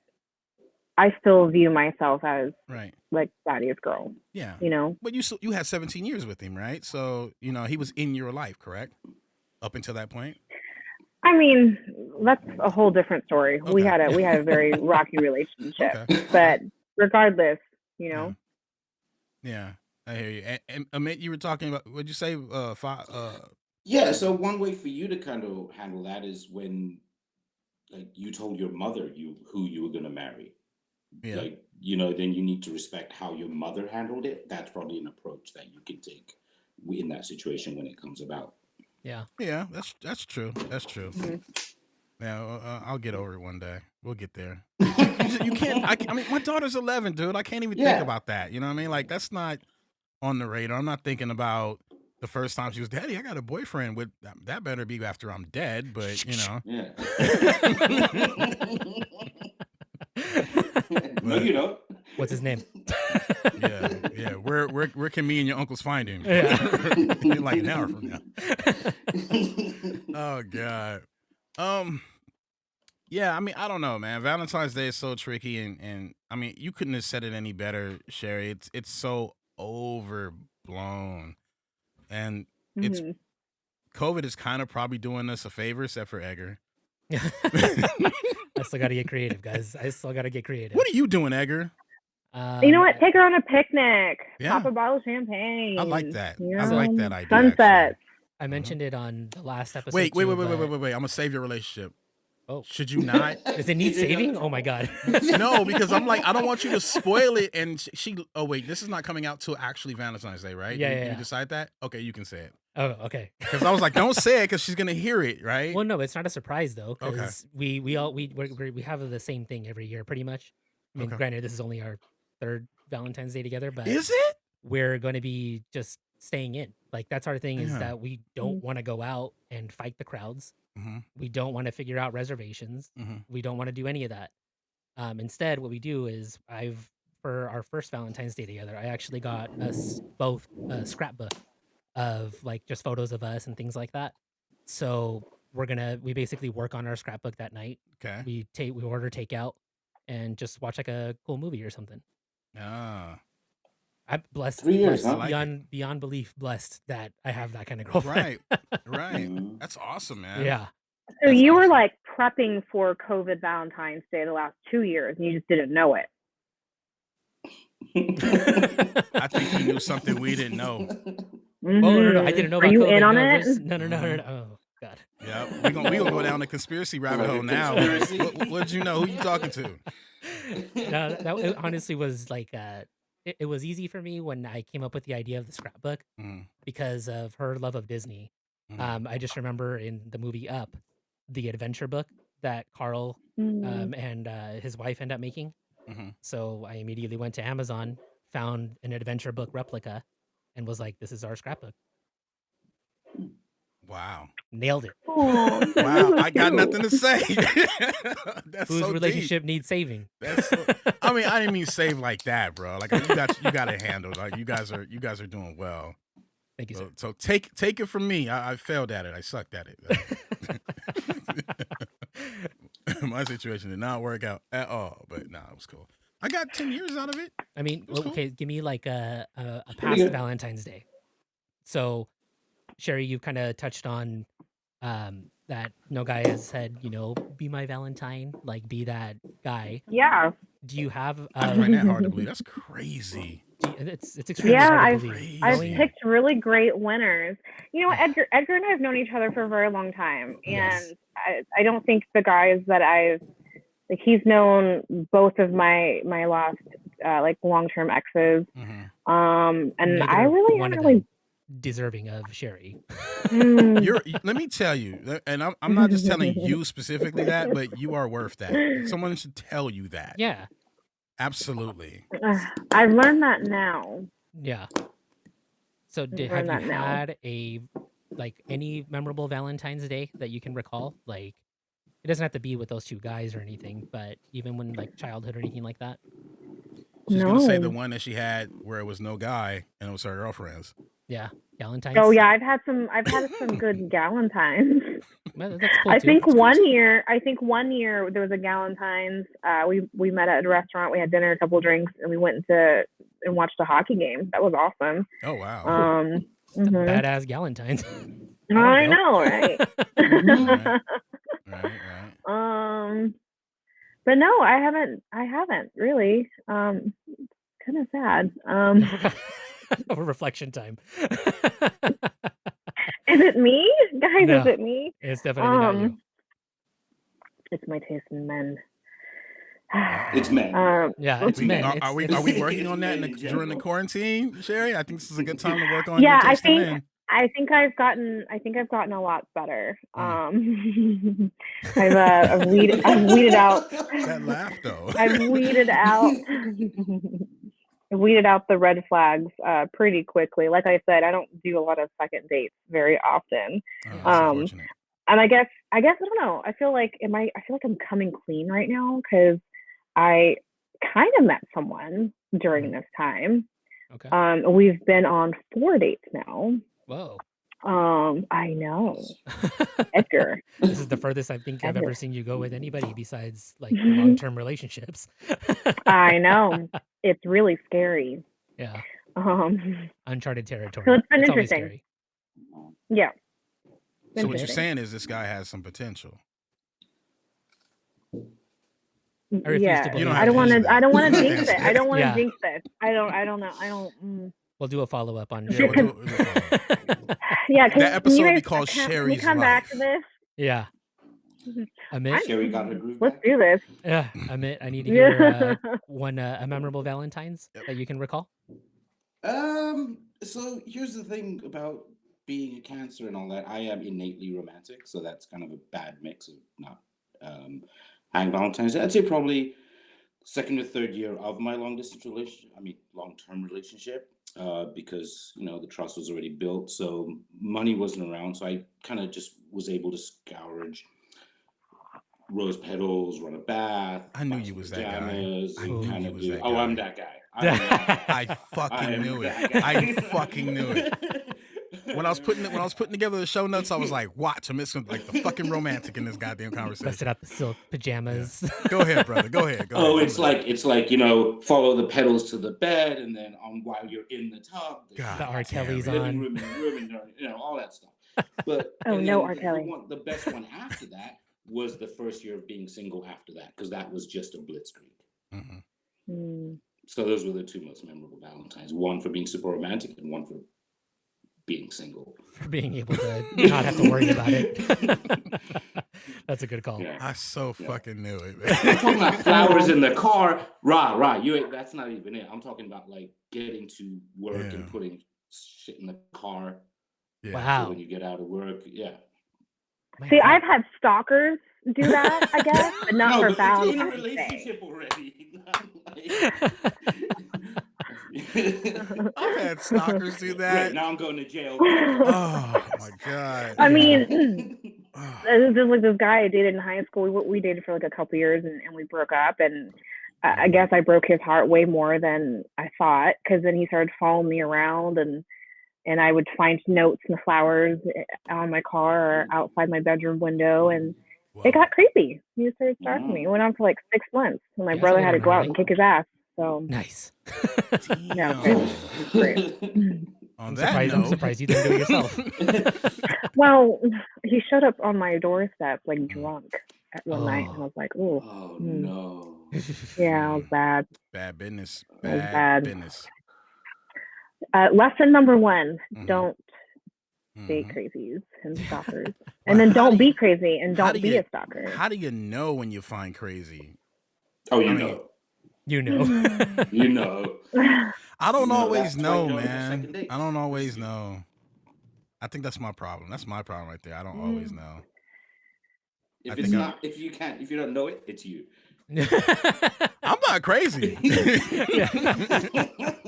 I still view myself as like daddy's girl. Yeah. You know. But you had 17 years with him, right? So he was in your life, correct? Up until that point. I mean, that's a whole different story. Okay. We had a very rocky relationship, Okay. but regardless, Yeah, I hear you. And Amit, you were talking about, what'd you say? Yeah, so one way for you to kind of handle that is when, like, you told your mother who you were going to marry. Yeah. Like, then you need to respect how your mother handled it. That's probably an approach that you can take in that situation when it comes about. Yeah. Yeah, that's true. That's true. Mm-hmm. Yeah, I'll get over it one day. We'll get there. You can't. I mean, my daughter's 11, dude. I can't even think about that. You know what I mean? Like that's not on the radar. I'm not thinking about the first time she was, "Daddy, I got a boyfriend." With that better be after I'm dead. But Yeah. No, But- you don't. What's his name? yeah. Where can me and your uncles find him? Yeah. Like an hour from now. Oh God. Yeah, I mean, I don't know, man. Valentine's Day is so tricky, and I mean, you couldn't have said it any better, Sherry. It's so overblown, and it's COVID is kind of probably doing us a favor, except for Edgar. I still got to get creative, guys. I still got to get creative. What are you doing, Edgar? You know what? Take her on a picnic. Yeah. Pop a bottle of champagne. I like that. You I know, like that idea. Sunsets. I mentioned it on the last episode. Wait. too, I'm gonna save your relationship. Oh, should you not? Does it need saving? Oh my God. No, because I'm like, I don't want you to spoil it. And she. Oh wait, this is not coming out till actually Valentine's Day, right? Yeah. You decide that? Okay, you can say it. Oh, okay. Because I was like, don't say it because she's gonna hear it, right? Well, no, it's not a surprise though, because we have the same thing every year, pretty much. I mean, granted, this is only our third Valentine's Day together, but is it? We're going to be just staying in. Like that's our thing is that we don't want to go out and fight the crowds. We don't want to figure out reservations. We don't want to do any of that. Instead, what we do is for our first Valentine's Day together, I actually got us both a scrapbook of like just photos of us and things like that. So we basically work on our scrapbook that night. Okay. We order takeout and just watch like a cool movie or something. I'm blessed, 3 years, huh? beyond belief blessed that I have that kind of girlfriend. Right. That's awesome, man. Yeah. So That's you were awesome. like prepping for COVID Valentine's Day the last 2 years, and you just didn't know it. I think he knew something we didn't know. Oh no, I didn't know Are about you COVID. in on No, it? no. Oh God. Yeah, we gonna go down the conspiracy rabbit hole now. What did you know? Who you talking to? No, it honestly was like it was easy for me when I came up with the idea of the scrapbook because of her love of Disney. I just remember in the movie Up, the adventure book that Carl and his wife end up making. So I immediately went to Amazon, found an adventure book replica, and was like, "This is our scrapbook." Wow. Nailed it. Oh, Wow, I got nothing to say. That's Whose so relationship deep. needs saving? That's so, I mean, I didn't mean save like that, bro. Like you got it handled. Like you guys are doing well. Thank you, sir. So take it from me. I failed at it. I sucked at it. My situation did not work out at all, but nah, it was cool. I got 10 years out of it. I mean, It was cool. okay, give me like a past Valentine's Day. So, Sherry, you kind of touched on that no guy has said, be my Valentine, like be that guy. yeah. Do you have? I find that hard to believe. That's crazy. It's extremely hard to believe. I've picked really great winners. You know, Edgar and I have known each other for a very long time, and Yes. I don't think the guys that I've like, he's known both of my last like long-term exes, and Neither I really one haven't of them really deserving of Sherry. Let me tell you, and I'm not just telling you specifically that, but you are worth that. Someone should tell you that. Yeah. Absolutely. I've learned that now. Yeah. So have you had any memorable Valentine's Day that you can recall? Like, it doesn't have to be with those two guys or anything, but even when like childhood or anything like that. She's gonna say the one that she had where it was no guy and it was her girlfriends. Yeah, Galentine's. Oh yeah, I've had some good Galentines. Well, that's cool I too. think one year there was a Galentine's. We met at a restaurant. We had dinner, a couple of drinks, and we went and watched a hockey game. That was awesome. Oh wow. Badass Galentine's. I know, right? Right. But no, I haven't really. Kind of sad. Reflection time. Is it me, guys? No, is it me? It's definitely not you. It's my taste in men. It's men. Yeah, it's men. Are we working on that during the quarantine, Sherry? I think this is a good time to work on. Yeah, your taste in men. I think I've gotten a lot better. I've weeded out that laugh though. I've weeded out the red flags pretty quickly. Like I said, I don't do a lot of second dates very often. Unfortunate. And I guess I don't know. I feel like I'm coming clean right now because I kind of met someone during this time. Okay. We've been on 4 dates now. Whoa. I know. Edgar. This is the furthest I think I've ever seen you go with anybody besides like long-term relationships. I know. It's really scary. Yeah. Uncharted territory. So it's been interesting. Scary. Yeah. So what you're saying is this guy has some potential. Yeah. I don't want to jinx it. I don't want to jinx this. I don't know. We'll do a follow-up on. Yeah, that episode will be called Sherry's Can we come back to this? Yeah. Amit, Sherry got her groove let's back. do this. Yeah, Amit, I need to hear a memorable Valentine's that you can recall. So here's the thing about being a Cancer and all that. I am innately romantic, so that's kind of a bad mix of not having Valentine's. I'd say probably second or third year of my long-term relationship, because the trust was already built, so money wasn't around. So I kind of just was able to scourge rose petals, run a bath. I knew you was that guy. I'm that guy. I fucking knew it. I fucking knew it. When I was putting together the show notes, I was like, "Watch, I'm missing like the fucking romantic in this goddamn conversation." Busted out the silk pajamas. Yeah. Go ahead, brother. Go ahead. It's like follow the pedals to the bed, and then while you're in the tub, the R. Kelly's living on, room, all that stuff. But Oh and no, then R. Kelly. the best one after that was the first year of being single after that, because that was just a blitzkrieg. So those were the two most memorable Valentines. One for being super romantic and one for being single. For being able to not have to worry about it. That's a good call. Yeah. I so fucking knew it, man. I'm talking about flowers in the car. That's not even it. I'm talking about like getting to work and putting shit in the car. Yeah. Wow. So when you get out of work, yeah. See, I've had stalkers do that, I guess, but not for Valentine's Day. You're in a relationship already. I've had stalkers do that. Right, now I'm going to jail. Oh my god. I mean, there's like this guy I dated in high school. We dated for like a couple years, and we broke up. And I guess I broke his heart way more than I thought, because then he started following me around, and I would find notes and flowers on my car or outside my bedroom window, and it got creepy. He started stalking me. It went on for like 6 months, and my brother had to go out and kick his ass. So nice. Yeah, great. I'm surprised you didn't do it yourself. Well, he showed up on my doorstep like drunk at one night, and I was like, "Oh no!" Yeah, it was bad. Bad business. Bad business. Lesson number 1: don't date crazies and stalkers, and then don't be crazy and don't be a stalker. How do you know when you find crazy? Oh, you know. You know. You know. I don't always know, man. I don't always know. I think that's my problem. That's my problem right there. I don't always know. If you don't know it, it's you. I'm not crazy.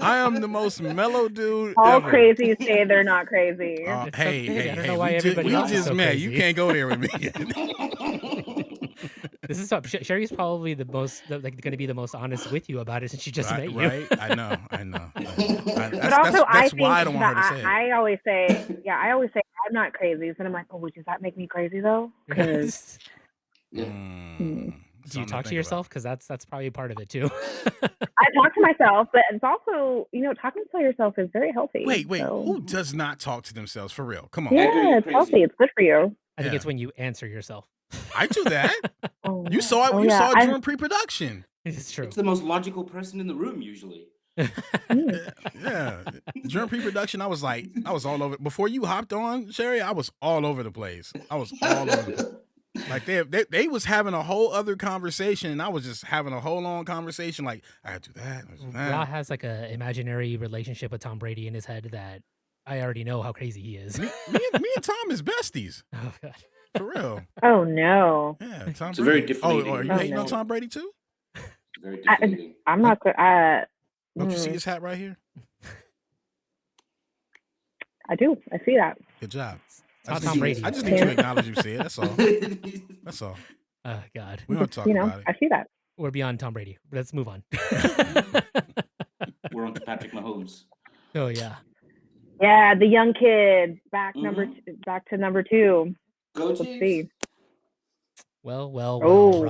I am the most mellow dude All ever. crazy say they're not crazy. Hey, I don't know why everybody else is so met. crazy. You can't go there with me. This is Sherry's probably the most going to be the most honest with you about it since she just met you. Right? I know. But also, that's why I don't want her to say it. I always say I'm not crazy. So I'm like, does that make me crazy though? Because do you talk to yourself? Because that's probably part of it too. I talk to myself, but it's also, talking to yourself is very healthy. Wait, who does not talk to themselves for real? Come on. Yeah, it's healthy. It's good for you. I think it's when you answer yourself. I do that. You saw it. You saw it during pre-production. It's true. It's the most logical person in the room usually. Yeah. During pre-production, I was all over. Before you hopped on, Sherry, I was all over the place. Like they was having a whole other conversation, and I was just having a whole long conversation. Like, I do that. Ra has like an imaginary relationship with Tom Brady in his head that I already know how crazy he is. Me and Tom is besties. Oh god. For real. Oh no. Yeah, Tom it's Brady. Very deflating. Are you hating on Tom Brady too? Very deflating. I'm not. Don't you see his hat right here? I do. I see that. Good job. Tom Brady. I just need you to acknowledge you see it. That's all. That's all. Oh God. We don't talk about it. I see that. We're beyond Tom Brady. Let's move on. We're on to Patrick Mahomes. Oh yeah. Yeah, the young kid back to number 2. Go Let's see. Well.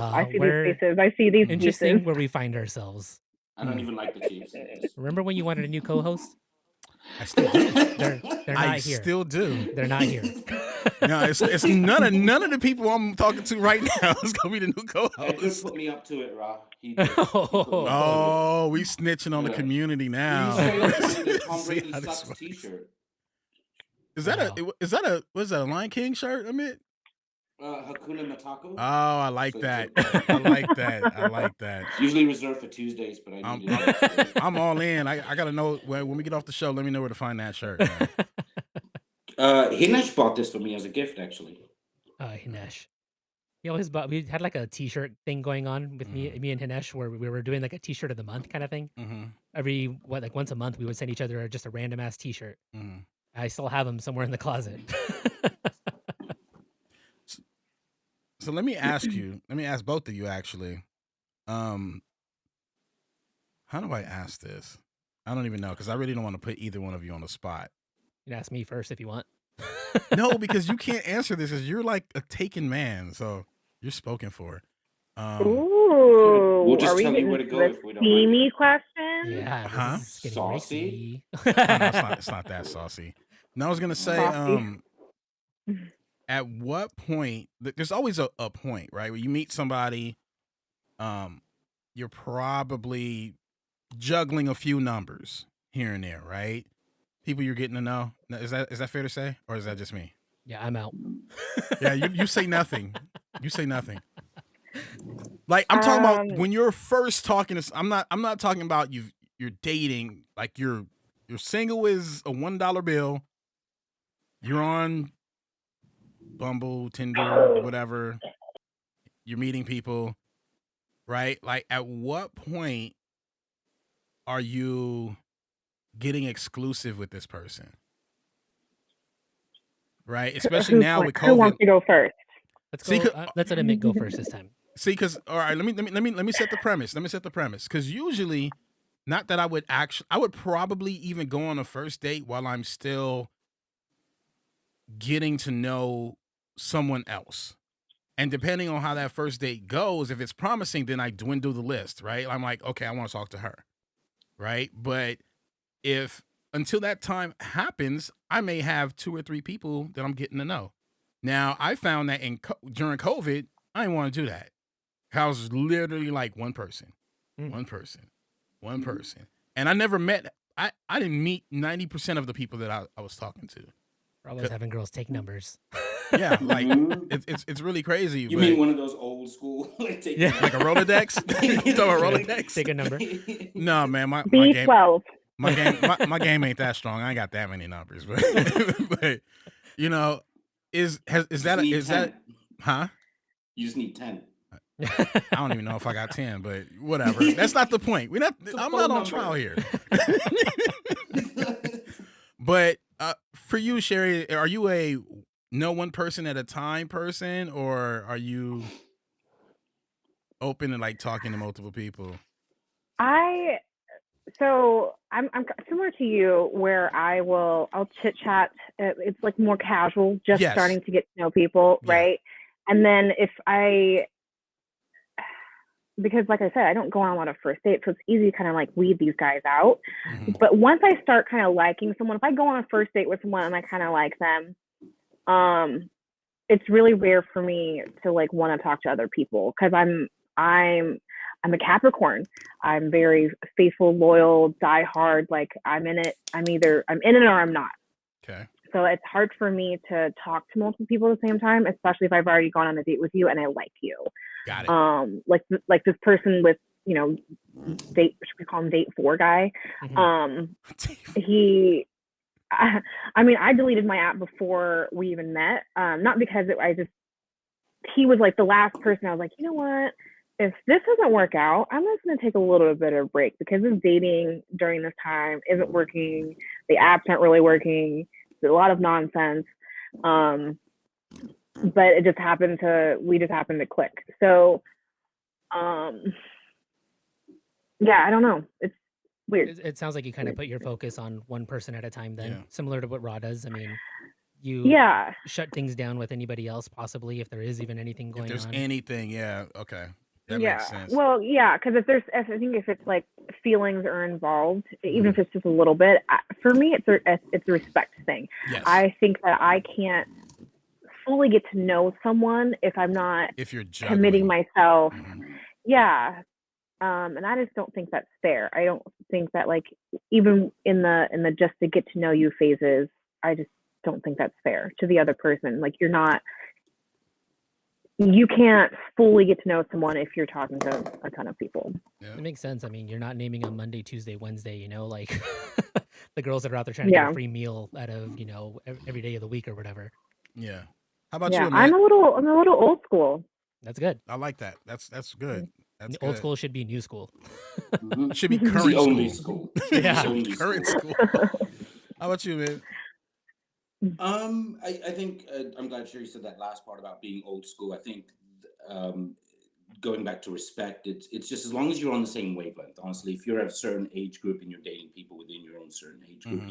I see these faces. I see these interesting pieces. where we find ourselves. I don't even like the Chiefs. Remember when you wanted a new co-host? I still do. They're not here. Still do. They're not here. No, it's none of the people I'm talking to right now is gonna be the new co-host. Edgar put me up to it, Ra. We snitching on the community now. Tom Brady sucks t-shirt. Is that a Lion King shirt, Amit? Hakuna Matako. Oh, I like that. I like that. It's usually reserved for Tuesdays, but I'm all in. I gotta know when we get off the show. Let me know where to find that shirt. Hinesh bought this for me as a gift, actually. Hinesh. He always bought. We had like a T-shirt thing going on with me and Hinesh, where we were doing like a T-shirt of the month kind of thing. Every once a month, we would send each other just a random ass T-shirt. I still have them somewhere in the closet. So let me ask both of you actually. How do I ask this? I don't even know, because I really don't want to put either one of you on the spot. You can ask me first if you want. No, because you can't answer this, because you're like a taken man, so you're spoken for. Ooh, we'll just tell you where to go if we don't. Steamy question. Yeah. Saucy. No, it's not that saucy. No, I was gonna say, At what point? There's always a point, right, where you meet somebody. You're probably juggling a few numbers here and there, right? People you're getting to know. Is that fair to say, or is that just me? Yeah, I'm out. Yeah, you say nothing. You say nothing. Like I'm talking about Um, when you're first talking to. I'm not talking about you're dating. Like you're single is a $1 bill. You're on Bumble, Tinder, whatever. You're meeting people, right? Like at what point are you getting exclusive with this person? Right? Especially now with who wants COVID. to go first? Let's See, go. Let's let Amit go first this time. see, because all right, let me set the premise. Let me set the premise. Because usually, not that I would probably even go on a first date while I'm still getting to know someone else. And depending on how that first date goes, if it's promising, then I dwindle the list, right? I'm like, okay, I want to talk to her, right? But if until that time happens, I may have 2 or 3 people that I'm getting to know. Now, I found that during COVID, I didn't want to do that. I was literally like one person, one person, one person. And I never met, I didn't meet 90% of the people that I was talking to. We're always having girls take numbers. Yeah, like it's really crazy. You but mean one of those old school like Yeah. like a Rolodex? You talking about Rolodex? Take a number. No, man, my game B12. my game ain't that strong. I ain't got that many numbers, but but you know, is that huh? You just need 10. I don't even know if I got 10, but whatever. That's not the point. I'm not on trial here. But for you, Sherry, are you a no one person at a time person, or are you open to like talking to multiple people? So I'm similar to you, where I'll chit chat. It's like more casual, just Yes. starting to get to know people, Yeah. right? And then because like I said, I don't go on a lot of first dates, so it's easy to kind of like weed these guys out. Mhm. But once I start kind of liking someone, if I go on a first date with someone and I kind of like them, it's really rare for me to like want to talk to other people, because I'm a Capricorn. I'm very faithful, loyal, die hard. Like I'm in it. I'm in it or I'm not. Okay. So it's hard for me to talk to multiple people at the same time, especially if I've already gone on a date with you and I like you. Got it. Like this person with, should we call him date 4 guy? He, I deleted my app before we even met. Not because he was like the last person I was like, you know what? If this doesn't work out, I'm just going to take a little bit of a break, because this dating during this time isn't working. The apps aren't really working. There's a lot of nonsense. But we just happened to click. So, yeah, I don't know. It's weird. It sounds like you kind of put your focus on one person at a time then, Yeah. similar to what Raw does. I mean, you Yeah. shut things down with anybody else, possibly, if there is even anything If going there's on. anything, yeah, okay. That Yeah. makes sense. Well, yeah, because if it's like feelings are involved, even if it's just a little bit, for me, it's a respect thing. Yes. I think that I can't fully get to know someone if I'm not If you're juggling. committing myself. Mhm. Yeah. And I just don't think that's fair. I don't think that, like, even in the just to get to know you phases, I just don't think that's fair to the other person. Like, you can't fully get to know someone if you're talking to a ton of people. Yeah. It makes sense. I mean, you're not naming them Monday, Tuesday, Wednesday, like the girls that are out there trying to get a free meal out of, every day of the week or whatever. Yeah. How about Yeah, you, Amit? I'm a little old school. That's good. I like that. That's good. That's Old good. school should be new school. It should be current The only school. school. Yeah. The only Current school. How about you, man? I think I'm glad Sherry said that last part about being old school. I think going back to respect, it's just as long as you're on the same wavelength. Honestly, if you're at a certain age group and you're dating people within your own certain age group,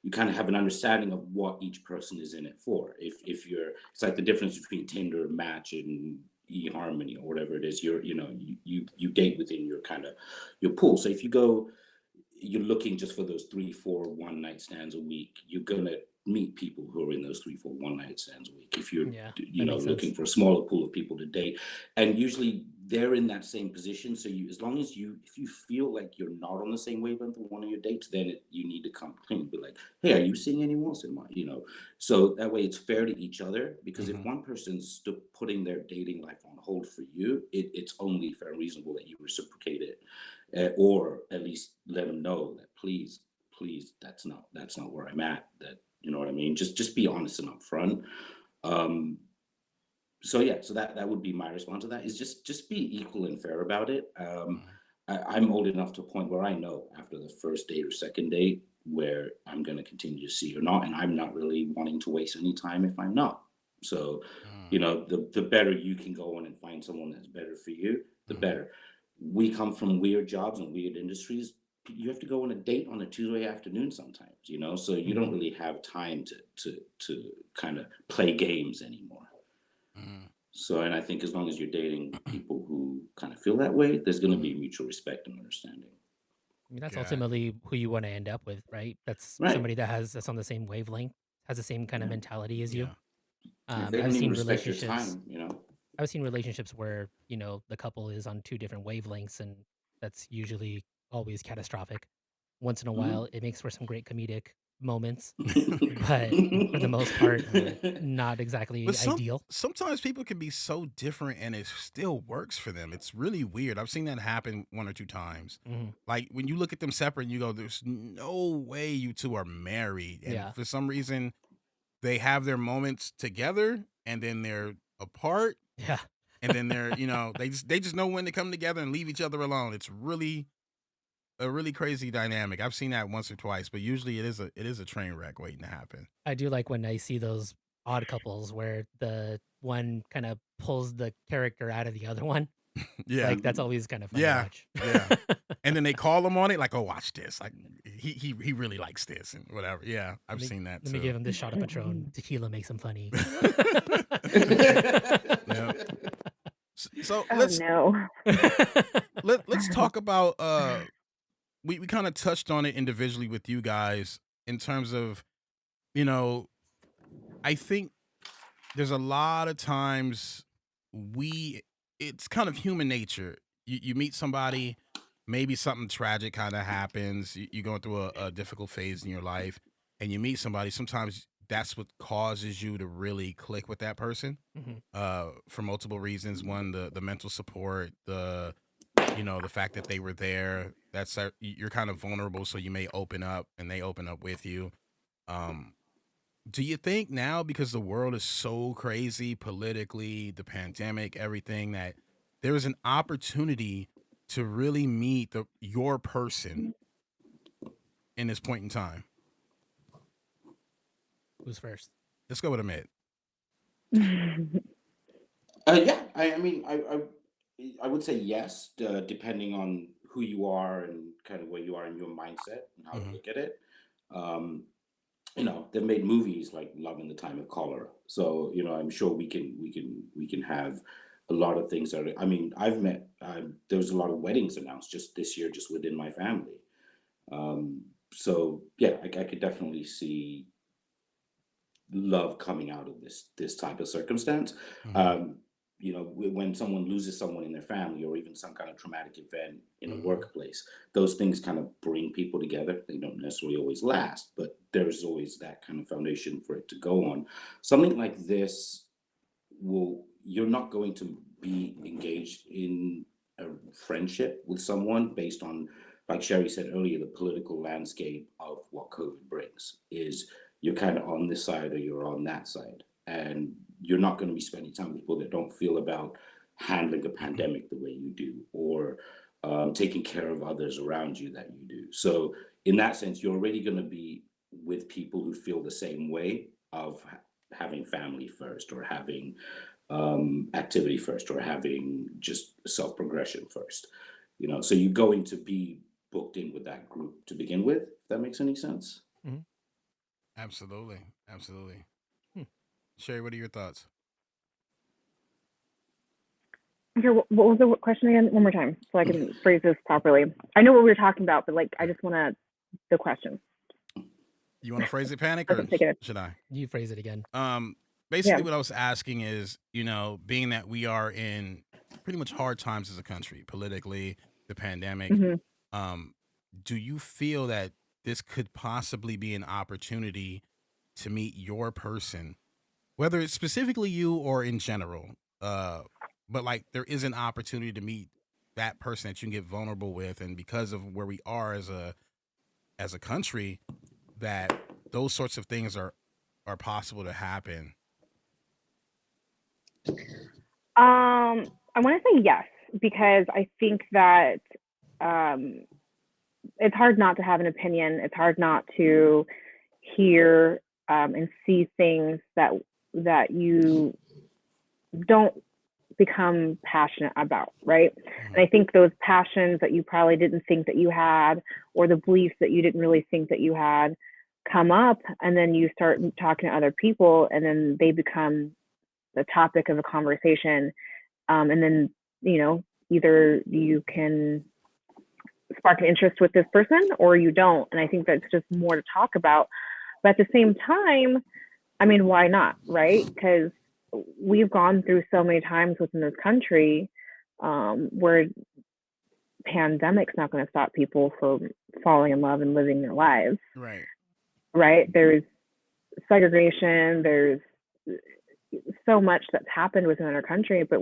you kind of have an understanding of what each person is in it for. If you're, it's like the difference between Tinder, Match, and eHarmony or whatever it is. You date within your kind of your pool. So if you're looking just for those 3-4 one night stands a week, you're gonna meet people who are in those 3, 4 one-night stands a week. If you're, Yeah, you that know, makes looking sense. for a smaller pool of people to date, and usually they're in that same position. So you, as long as if you feel like you're not on the same wavelength with one of your dates, then you need to come clean, be like, hey, are you seeing anyone else in my, you know, so that way it's fair to each other. Because if one person's putting their dating life on hold for you, it's only fair and reasonable that you reciprocate it, or at least let them know that please, that's not where I'm at. That, you know what I mean? Just be honest and upfront. Um, so yeah, so that would be my response to that, is just be equal and fair about it. I'm old enough to a point where I know after the first date or second date where I'm going to continue to see or not, and I'm not really wanting to waste any time if I'm not. So, you know, the better you can go on and find someone that's better for you, the better. We come from weird jobs and weird industries. You have to go on a date on a Tuesday afternoon sometimes, you know, so you don't really have time to kind of play games anymore. So, and I think as long as you're dating people who kind of feel that way, there's going to be mutual respect and understanding. I mean, that's Got ultimately who you want to end up with, right? That's Right. somebody that's on the same wavelength, has the same kind of Yeah. mentality as you. yeah. If they I've don't even seen respect your relationships. time, you know. I've seen relationships where, you know, the couple is on two different wavelengths, and that's usually always catastrophic. Once in a while, it makes for some great comedic moments, but for the most part, not But exactly ideal. sometimes people can be so different and it still works for them. It's really weird. I've seen that happen 1 or 2 times. Mhm. Like when you look at them separate and you go, there's no way you two are married. And Yeah. for some reason they have their moments together and then they're apart Yeah. and then they're, you know, they just know when to come together and leave each other alone. It's really a really crazy dynamic. I've seen that once or twice, but usually it is a train wreck waiting to happen. I do like when I see those odd couples where the one kind of pulls the character out of the other one. Yeah. Like, that's always kind of fun to Yeah. watch. Yeah. And then they call him on it, like, "Oh, watch this. Like, he really likes this and whatever." Yeah, I've seen that Let me give too. him this shot of Patron. Tequila makes him funny. Yeah. So Oh no. let's talk about we kind of touched on it individually with you guys in terms of, you know, I think there's a lot of times we it's kind of human nature. You meet somebody, maybe something tragic kind of happens. You're going through a difficult phase in your life, and you meet somebody. Sometimes that's what causes you to really click with that person. Mhm. For multiple reasons. One, the mental support, the fact that they were there. You're kind of vulnerable, so you may open up, and they open up with you. Um, do you think now, because the world is so crazy politically, the pandemic, everything, that there is an opportunity to really meet your person in this point in time? Who's first? Let's go with Amit. Yeah, I mean, I would say yes, depending on who you are and kind of where you are in your mindset and how to Hmm. look at it. Um, you know, they've made movies like Love in the Time of Cholera, so you know, I'm sure we can have a lot of things that I mean, I've met. There was a lot of weddings announced just this year, just within my family. Um, so yeah, I could definitely see love coming out of this type of circumstance. Hmm. Um, you know, when someone loses someone in their family or even some kind of traumatic event in a Hmm. workplace, those things kind of bring people together. They don't necessarily always last, but there's always that kind of foundation for it to go on. Something like this you're not going to be engaged in a friendship with someone based on, like Sherry said earlier, the political landscape of what COVID brings is you're kind of on this side or you're on that side. And you're not going to be spending time with people that don't feel about handling a pandemic the way you do, or taking care of others around you that you do. So, in that sense, you're already going to be with people who feel the same way of having family first, or having activity first, or having just self progression first. You know, so you're going to be booked in with that group to begin with. If that makes any sense. Mhm. Absolutely. Absolutely. Hmm. Sherry, what are your thoughts? Okay, what was the question again? One more time, so I can phrase this properly. I know what we were talking about, but like, I just want the question. You want to phrase it, Panic, Let's or take it. should I? You phrase it again. Basically, Yeah. what I was asking is, being that we are in pretty much hard times as a country, politically, the pandemic, hmm do you feel that this could possibly be an opportunity to meet your person, whether it's specifically you or in general? But like there is an opportunity to meet that person that you can get vulnerable with, and because of where we are as a country, that those sorts of things are possible to happen. I want to say yes, because I think that um, it's hard not to have an opinion. It's hard not to hear and see things that you don't become passionate about, right? And I think those passions that you probably didn't think that you had, or the beliefs that you didn't really think that you had, come up, and then you start talking to other people, and then they become the topic of a conversation. And then, either you can spark an interest with this person or you don't. And I think that's just more to talk about. But at the same time, I mean, why not, right? Because we've gone through so many times within this country where pandemic's not going to stop people from falling in love and living their lives, Right. right? There's segregation, there's so much that's happened within our country, but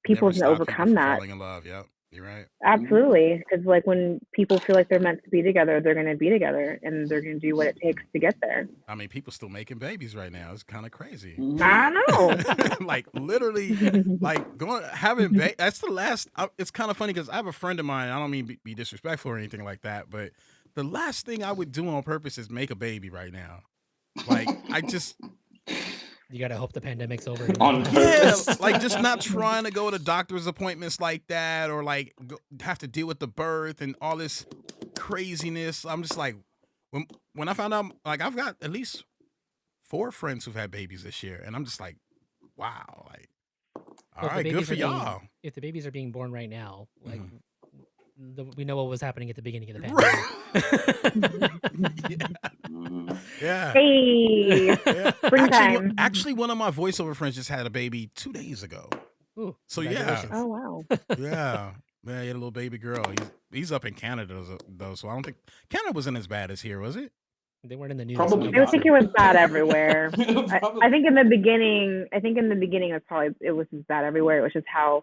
people Never have stop people overcome from that. falling in love. Yep, you're right. Absolutely, because like when people feel like they're meant to be together, they're going to be together, and they're going to do what it takes to get there. I mean, people still making babies right now. It's kind of crazy. I know. Like literally, like having that's the last. It's kind of funny because I have a friend of mine. I don't mean be disrespectful or anything like that, but the last thing I would do on purpose is make a baby right now. Like I just. You gotta hope the pandemic's over. On purpose. Yeah, like just not trying to go to doctor's appointments like that, or like have to deal with the birth and all this craziness. I'm just like, when I found out, like I've got at least 4 friends who've had babies this year, and I'm just like, wow, like, all right, good for y'all. If the babies are being born right now, like we know what was happening at the beginning of the pandemic. Yeah. Hey, yeah. springtime. Actually, one of my voiceover friends just had a baby 2 days ago. Ooh, so yeah. Oh wow. Yeah. Man, he had a little baby girl. He's up in Canada though, so I don't think Canada wasn't as bad as here, was it? They weren't in the news. Probably I think it was bad everywhere. Probably. I think in the beginning, it was just bad everywhere. It was just how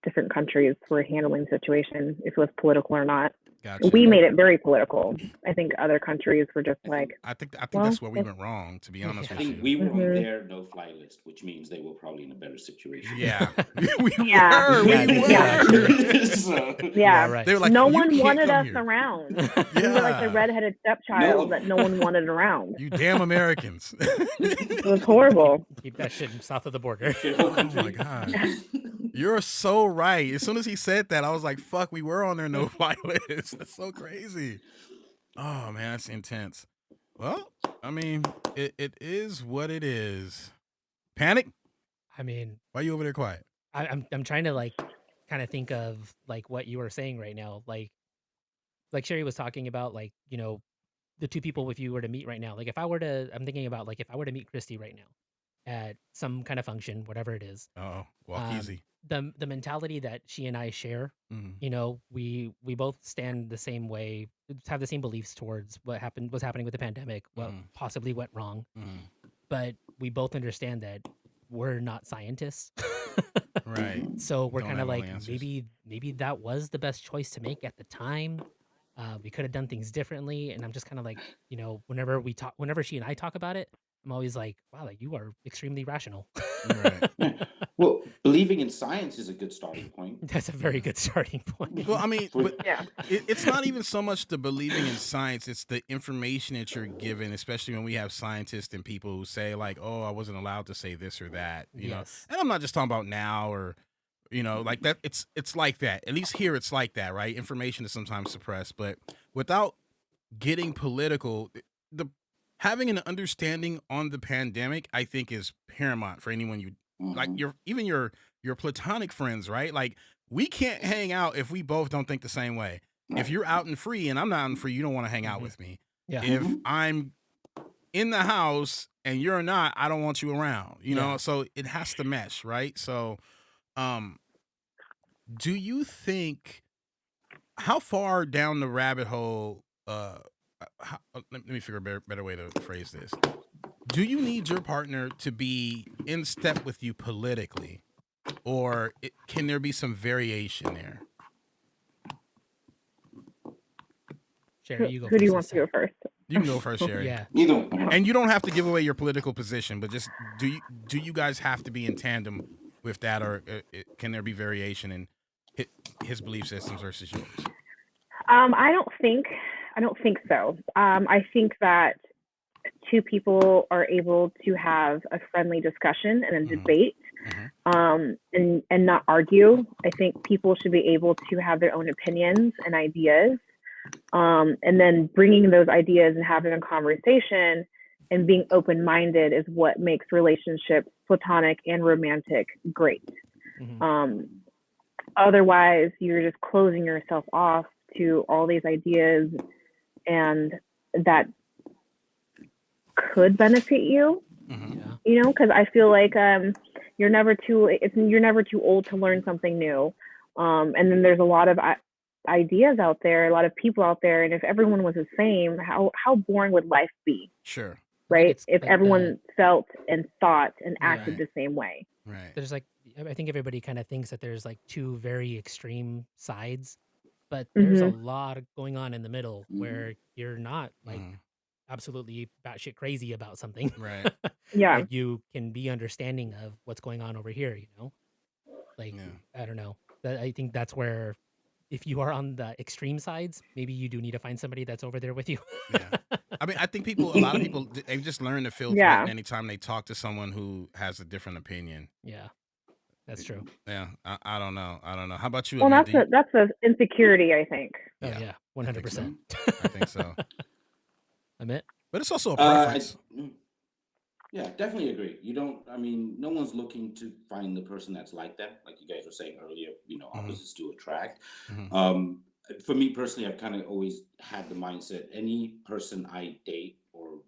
different countries were handling the situation, if it was political or not. Gotcha. We made it very political. I think other countries were just like. I think that's where we went wrong, to be honest with you. I think we were on their no-fly list, which means they were probably in a better situation. Yeah, we were. So, right. They were like, no one wanted us here. around. We were like the redheaded stepchild that no one wanted around. You damn Americans. It was horrible. Keep that shit south of the border. Oh my god. You're so right. As soon as he said that, I was like, fuck, we were on their no-fly list. That's so crazy. Oh, man, that's intense. Well, I mean, it is what it is. Panic? I mean, why are you over there quiet? I'm trying to like kind of think of like what you were saying right now. Like Sherry was talking about, like, the 2 people if you were to meet right now. Like I'm thinking about like if I were to meet Christy right now at some kind of function, whatever it is. Oh, walk easy. The mentality that she and I share, we both stand the same way, have the same beliefs towards was happening with the pandemic, what possibly went wrong. But we both understand that we're not scientists. Right. So we're kind of like, maybe that was the best choice to make at the time. We could have done things differently. And I'm just kind of like, whenever she and I talk about it, I'm always like, wow, like you are extremely rational. Right. Well, believing in science is a good starting point. That's a very good starting point. Well, I mean, but it's not even so much the believing in science, it's the information that you're given, especially when we have scientists and people who say like, oh, I wasn't allowed to say this or that, you know. And I'm not just talking about now or, like that. It's like that. At least here it's like that, right? Information is sometimes suppressed, but without getting political, having an understanding on the pandemic, I think, is paramount for anyone you like. Your platonic friends, right? Like we can't hang out if we both don't think the same way. Right. If you're out and free and I'm not out and free, you don't want to hang out with me. Yeah. If I'm in the house and you're not, I don't want you around, you know? So it has to mesh, right? So, do you think, how far down the rabbit hole, let me figure a better way to phrase this. Do you need your partner to be in step with you politically, or can there be some variation there? Sherry, you go Who do first you this want to go time. first? You can go first, Sherry. Yeah. And you don't have to give away your political position, but just do you guys have to be in tandem with that, or can there be variation in his belief systems versus yours? I don't think so. I think that two people are able to have a friendly discussion and a debate, and not argue. I think people should be able to have their own opinions and ideas, and then bringing those ideas and having a conversation and being open-minded is what makes relationships, platonic and romantic, great. Otherwise, you're just closing yourself off to all these ideas, and that could benefit you. You know, because I feel like you're never too old to learn something new. And then there's a lot of ideas out there, a lot of people out there, and if everyone was the same, how boring would life be? Sure. Right? If like everyone felt and thought and acted the same way. Right. There's like, I think everybody kind of thinks that there's like two very extreme sides, but there's a lot going on in the middle where you're not like absolutely batshit crazy about something. Right. Yeah. Like you can be understanding of what's going on over here, you know? Like, I don't know. I think that's where, if you are on the extreme sides, maybe you do need to find somebody that's over there with you. I mean, I think a lot of people, they just learn to feel threatened anytime they talk to someone who has a different opinion. Yeah, that's true. Yeah, I don't know. How about you? Well, Amit? that's an insecurity, I think. Oh yeah, 100%. I think so. Amit? But it's also a preference. Yeah, definitely agree. No one's looking to find the person that's like them. Like you guys were saying earlier, opposites do attract. For me personally, I've kind of always had the mindset, any person I date or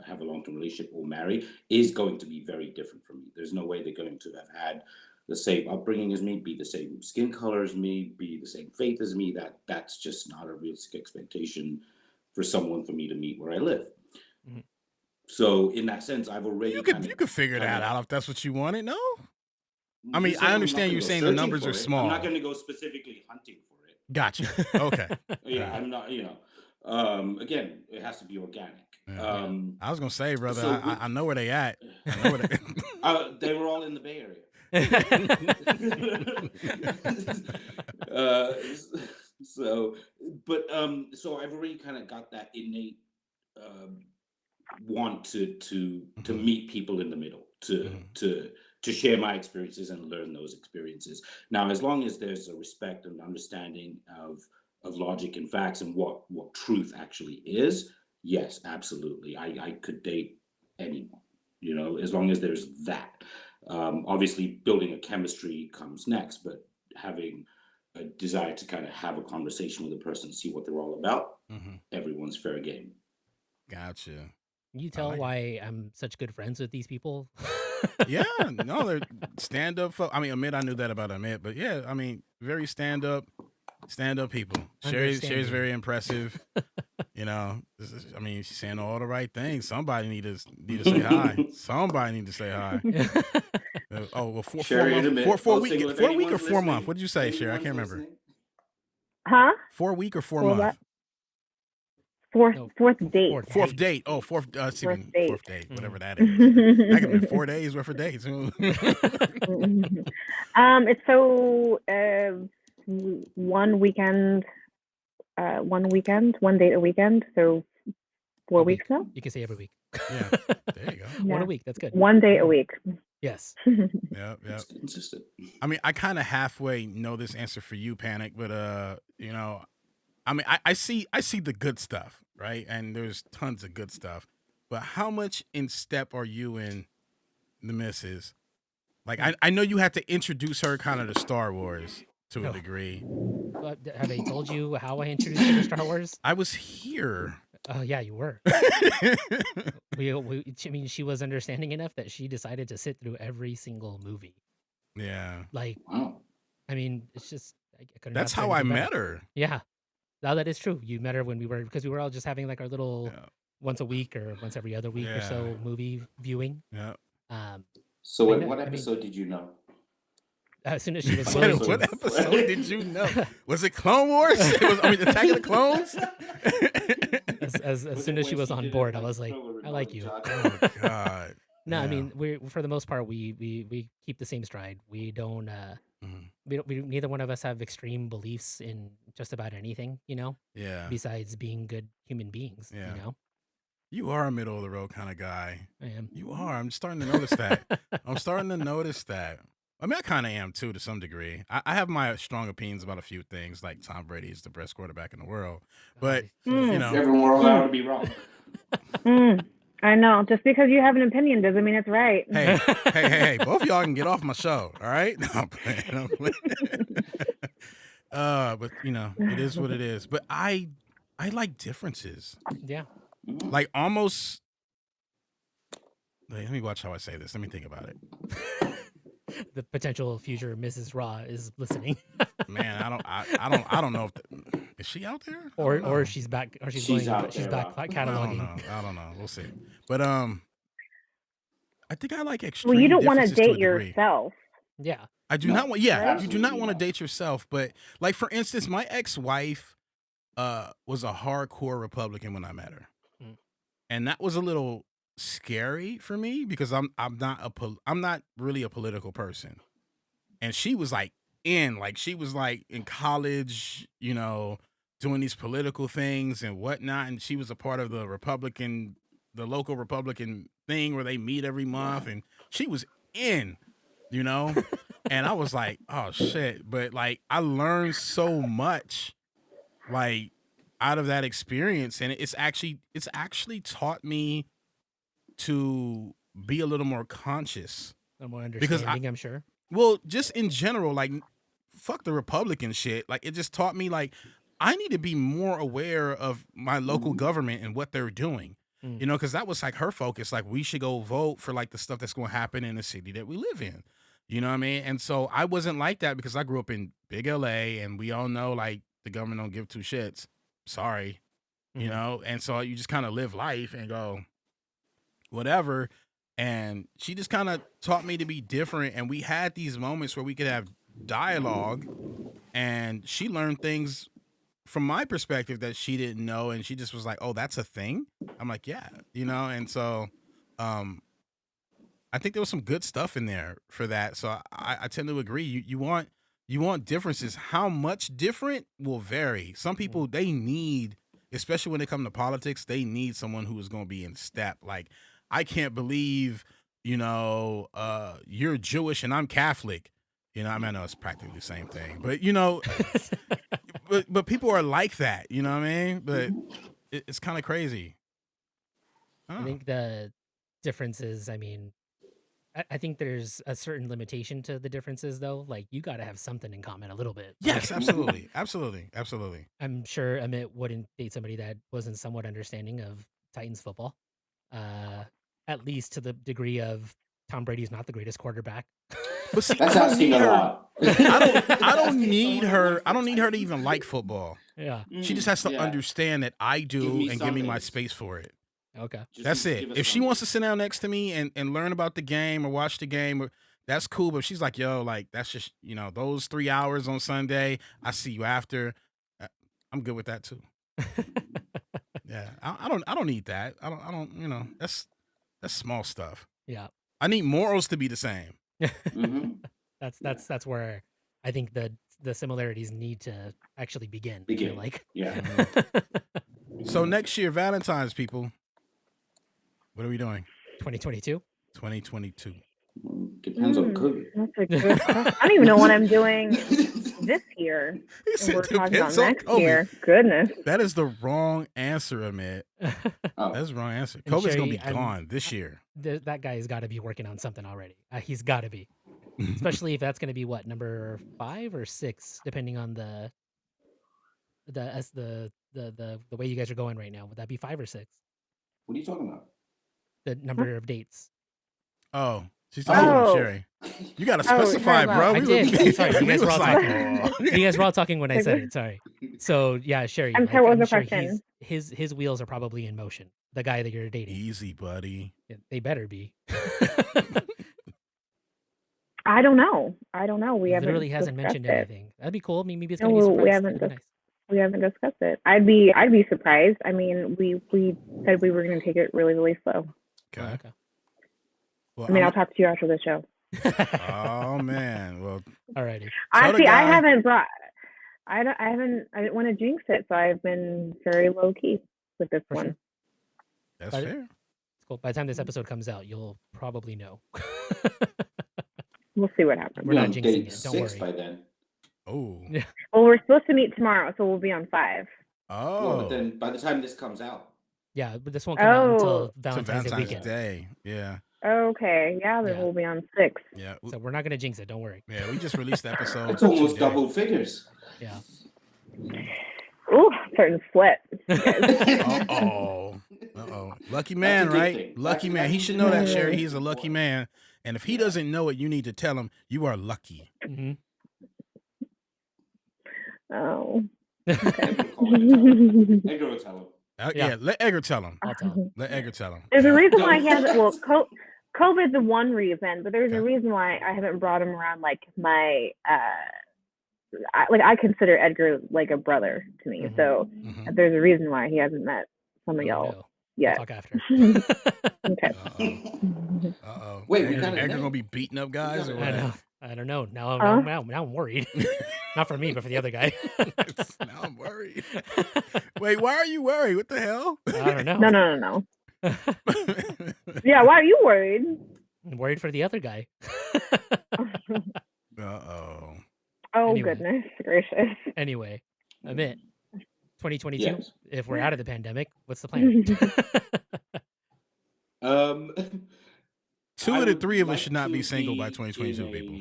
have a long-term relationship or marry is going to be very different from me. There's no way they're going to have had the same upbringing as me, be the same skin color as me, be the same faith as me. That's just not a realistic expectation for someone for me to meet where I live. So in that sense, I've already you could figure that out if that's what you wanted. No, I mean, I understand you saying the numbers are small. I'm not going to go specifically hunting for it. Gotcha. Okay. Yeah, I'm not. Again, it has to be organic. I was gonna say, brother, so I know where they at. I know where they were all in the Bay Area. So I've already kind of got that innate want to meet people in the middle, to share my experiences and learn those experiences. Now, as long as there's a respect and understanding of logic and facts and what truth actually is, yes, absolutely. I could date anyone, as long as there's that. Obviously, building a chemistry comes next, but having a desire to kind of have a conversation with a person, see what they're all about, everyone's fair game. Gotcha. Can you tell why I'm such good friends with these people? Yeah, no, they're stand-up. I mean, Amit, I knew that about Amit, but yeah, I mean, very stand-up people. Sherry's very impressive. She's saying all the right things. Somebody need to say hi. Somebody need to say hi. 4 week or 4 month? What did you say, Sherry? I can't remember. Huh? 4 week or 4 month? Fourth date. Fourth date. Oh, fourth date. Whatever that is. That could have been 4 days worth of dates. It's so 1 weekend, 1 date a weekend. So 4 weeks now. You can say every week. Yeah, there you go. Yeah. 1 a week. That's good. 1 day a week. Yes. Yeah. Consistent. I mean, I kind of halfway know this answer for you, Panic, but I mean, I see the good stuff, right? And there's tons of good stuff. But how much in step are you in the missus? Like, I know you had to introduce her kind of to Star Wars to a degree. Have they told you how I introduced you to Star Wars? I was here. Oh yeah, you were. I mean, she was understanding enough that she decided to sit through every single movie. Yeah. Like, Wow. I mean, it's just I couldn't That's ask for how I anything better. met her. Yeah, now that is true. You met her when because we were all just having like our little Yeah. once a week or once every other week or Yeah. so movie viewing. Yeah. So But at no, what I mean, episode did you know? as soon as she was Said, willing what to. episode did you know? Was it Clone Wars? Attack of the Clones? As soon as she was on board, I was like, I like you. Oh God. No, I Yeah. mean, we for the most part we keep the same stride. We don't neither one of us have extreme beliefs in just about anything, Yeah. besides being good human beings, Yeah. You are a middle of the road kind of guy. I am. You are. I'm starting to notice that. I'm starting to notice that. I mean, I kind of am too, to some degree. I have my strong opinions about a few things, like Tom Brady is the best quarterback in the world. But everyone allowed to be wrong. I know. Just because you have an opinion doesn't mean it's right. Hey! Both of y'all can get off my show. All right? No, I'm playing. But it is what it is. But I like differences. Yeah. Like almost. Let me watch how I say this. Let me think about it. The potential future Mrs. Raw is listening. Man, I don't know if is she out there? Or she's back, or she's back cataloging. I don't know. We'll see. But I think I like extreme. Well, you don't want to differences date yourself. Yeah. I do not want. Yeah, Right? you do not want to date yourself. But like for instance, my ex-wife was a hardcore Republican when I met her, and that was a little scary for me because I'm not really a political person, and she was like in college, doing these political things and whatnot, and she was a part of the local Republican thing where they meet every month, and she was in, and I was like, oh shit, but like I learned so much, like out of that experience, and it's actually taught me to be a little more conscious. A more understanding, I'm sure. Well, just in general, like fuck the Republican shit. Like it just taught me like I need to be more aware of my local government and what they're doing. Because that was like her focus. Like we should go vote for like the stuff that's going to happen in the city that we live in. You know what I mean? And so I wasn't like that because I grew up in big LA, and we all know like the government don't give two shits. Sorry, and so you just kind of live life and go whatever. And she just kind of taught me to be different. And we had these moments where we could have dialogue, and she learned things from my perspective that she didn't know. And she just was like, oh, that's a thing. I'm like, yeah, and so, I think there was some good stuff in there for that. So I tend to agree. You want differences. How much different will vary. Some people, they need, especially when they come to politics, they need someone who is going to be in step. Like, I can't believe, you're Jewish and I'm Catholic. I mean, I know it's practically the same thing, but but people are like that. You know what I mean? But it's kind of crazy. I think the differences, I mean, I think there's a certain limitation to the differences, though. Like, you got to have something in common a little bit. Yes, absolutely. Absolutely. I'm sure Amit wouldn't date somebody that wasn't somewhat understanding of Titans football. At least to the degree of Tom Brady's not the greatest quarterback. But see, that's asking a lot. I don't need her. I don't need her to even like football. Yeah. She just has to understand that I do and give me my space for it. Okay. That's it. If she wants to sit down next to me and learn about the game or watch the game, that's cool. But if she's like, yo, like that's just, those 3 hours on Sunday, I see you after. I'm good with that too. Yeah. I don't need that. I don't, that's small stuff. Yeah. I need morals to be the same. That's where I think the similarities need to actually begin. I feel like. Yeah. So next year, Valentine's, people. What are we doing? 2022. 2022. Depends on COVID. That's a good question. I don't even know what I'm doing this year. Said, we're talking about depends on next COVID. year. Goodness. That is the wrong answer, Amit. That's the wrong answer. And COVID's Sherry, going to be gone this year. That guy's got to be working on something already. He's got to be. Especially if that's going to be what, number 5 or 6, depending on the the way you guys are going right now? Would that be 5 or 6? What are you talking about? The number of dates. Oh, she's talking about Oh. Sherry. You gotta Oh, specify, sorry bro. about- I did. I'm sorry. You we guys were was all like, talking. oh. You guys were all talking when I said it. Sorry. So yeah, Sherry. I'm like, sorry, what was the sure question? his wheels are probably in motion. The guy that you're dating. Easy, buddy. Yeah, they better be. I don't know. We He haven't literally hasn't discussed mentioned it. anything. That'd be cool. I mean, maybe it's No, gonna be a we surprise. haven't That'd be nice. We haven't discussed it. I'd be surprised. I mean, we said we were going to take it really, really slow. Okay. Oh, okay. Well, I mean, I'll talk to you after the show. oh man. Well, Alrighty. Honestly, I guy. haven't brought. I didn't want to jinx it, so I've been very low key with this For one. sure. that's But fair. It's cool. By the time this episode comes out, you'll probably know. We'll see what happens. We're not on jinxing date it. Don't 6 worry. by then. Oh. Well, we're supposed to meet tomorrow, so we'll be on 5. Oh. Well, but then by the time this comes out, Yeah, but this won't come out until Oh. To Valentine's Day Valentine's weekend. Day. Yeah. Okay, yeah, then Yeah. we'll be on 6. Yeah. So we're not gonna jinx it. Don't worry. Yeah. We just released the episode. it's almost today. double figures. Yeah. Ooh, starting to sweat. Uh-oh. Lucky man, That's a good right? thing. Lucky That's man. He what should you know that, should Sherry. know. He's a lucky man. And if he doesn't know it, you need to tell him you are lucky. Mm-hmm. Oh. Edgar will tell him. Yeah, let Edgar tell him. I'll tell him. Let Edgar tell him. There's a reason why he No. hasn't. Well, COVID's the one reason, but there's Okay. a reason why I haven't brought him around. Like my, I consider Edgar like a brother to me. Mhm. So Mhm. there's a reason why he hasn't met some of Oh, y'all no. We'll yet. talk after. Okay. Uh-oh. Wait, we Edgar, gotta Edgar know. gonna be beating up guys or I what? know. I don't know. Now Huh? I'm worried. Not for me, but for the other guy. Now I'm worried. Wait, why are you worried? What the hell? I don't know. No. Yeah, why are you worried? I'm worried for the other guy. Uh-oh. Oh, Anyway. goodness gracious. Anyway, Amit, 2022. Yes. If we're out of the pandemic, what's the plan? Two I of the would 3 of us like should not be to single by be 2022, people.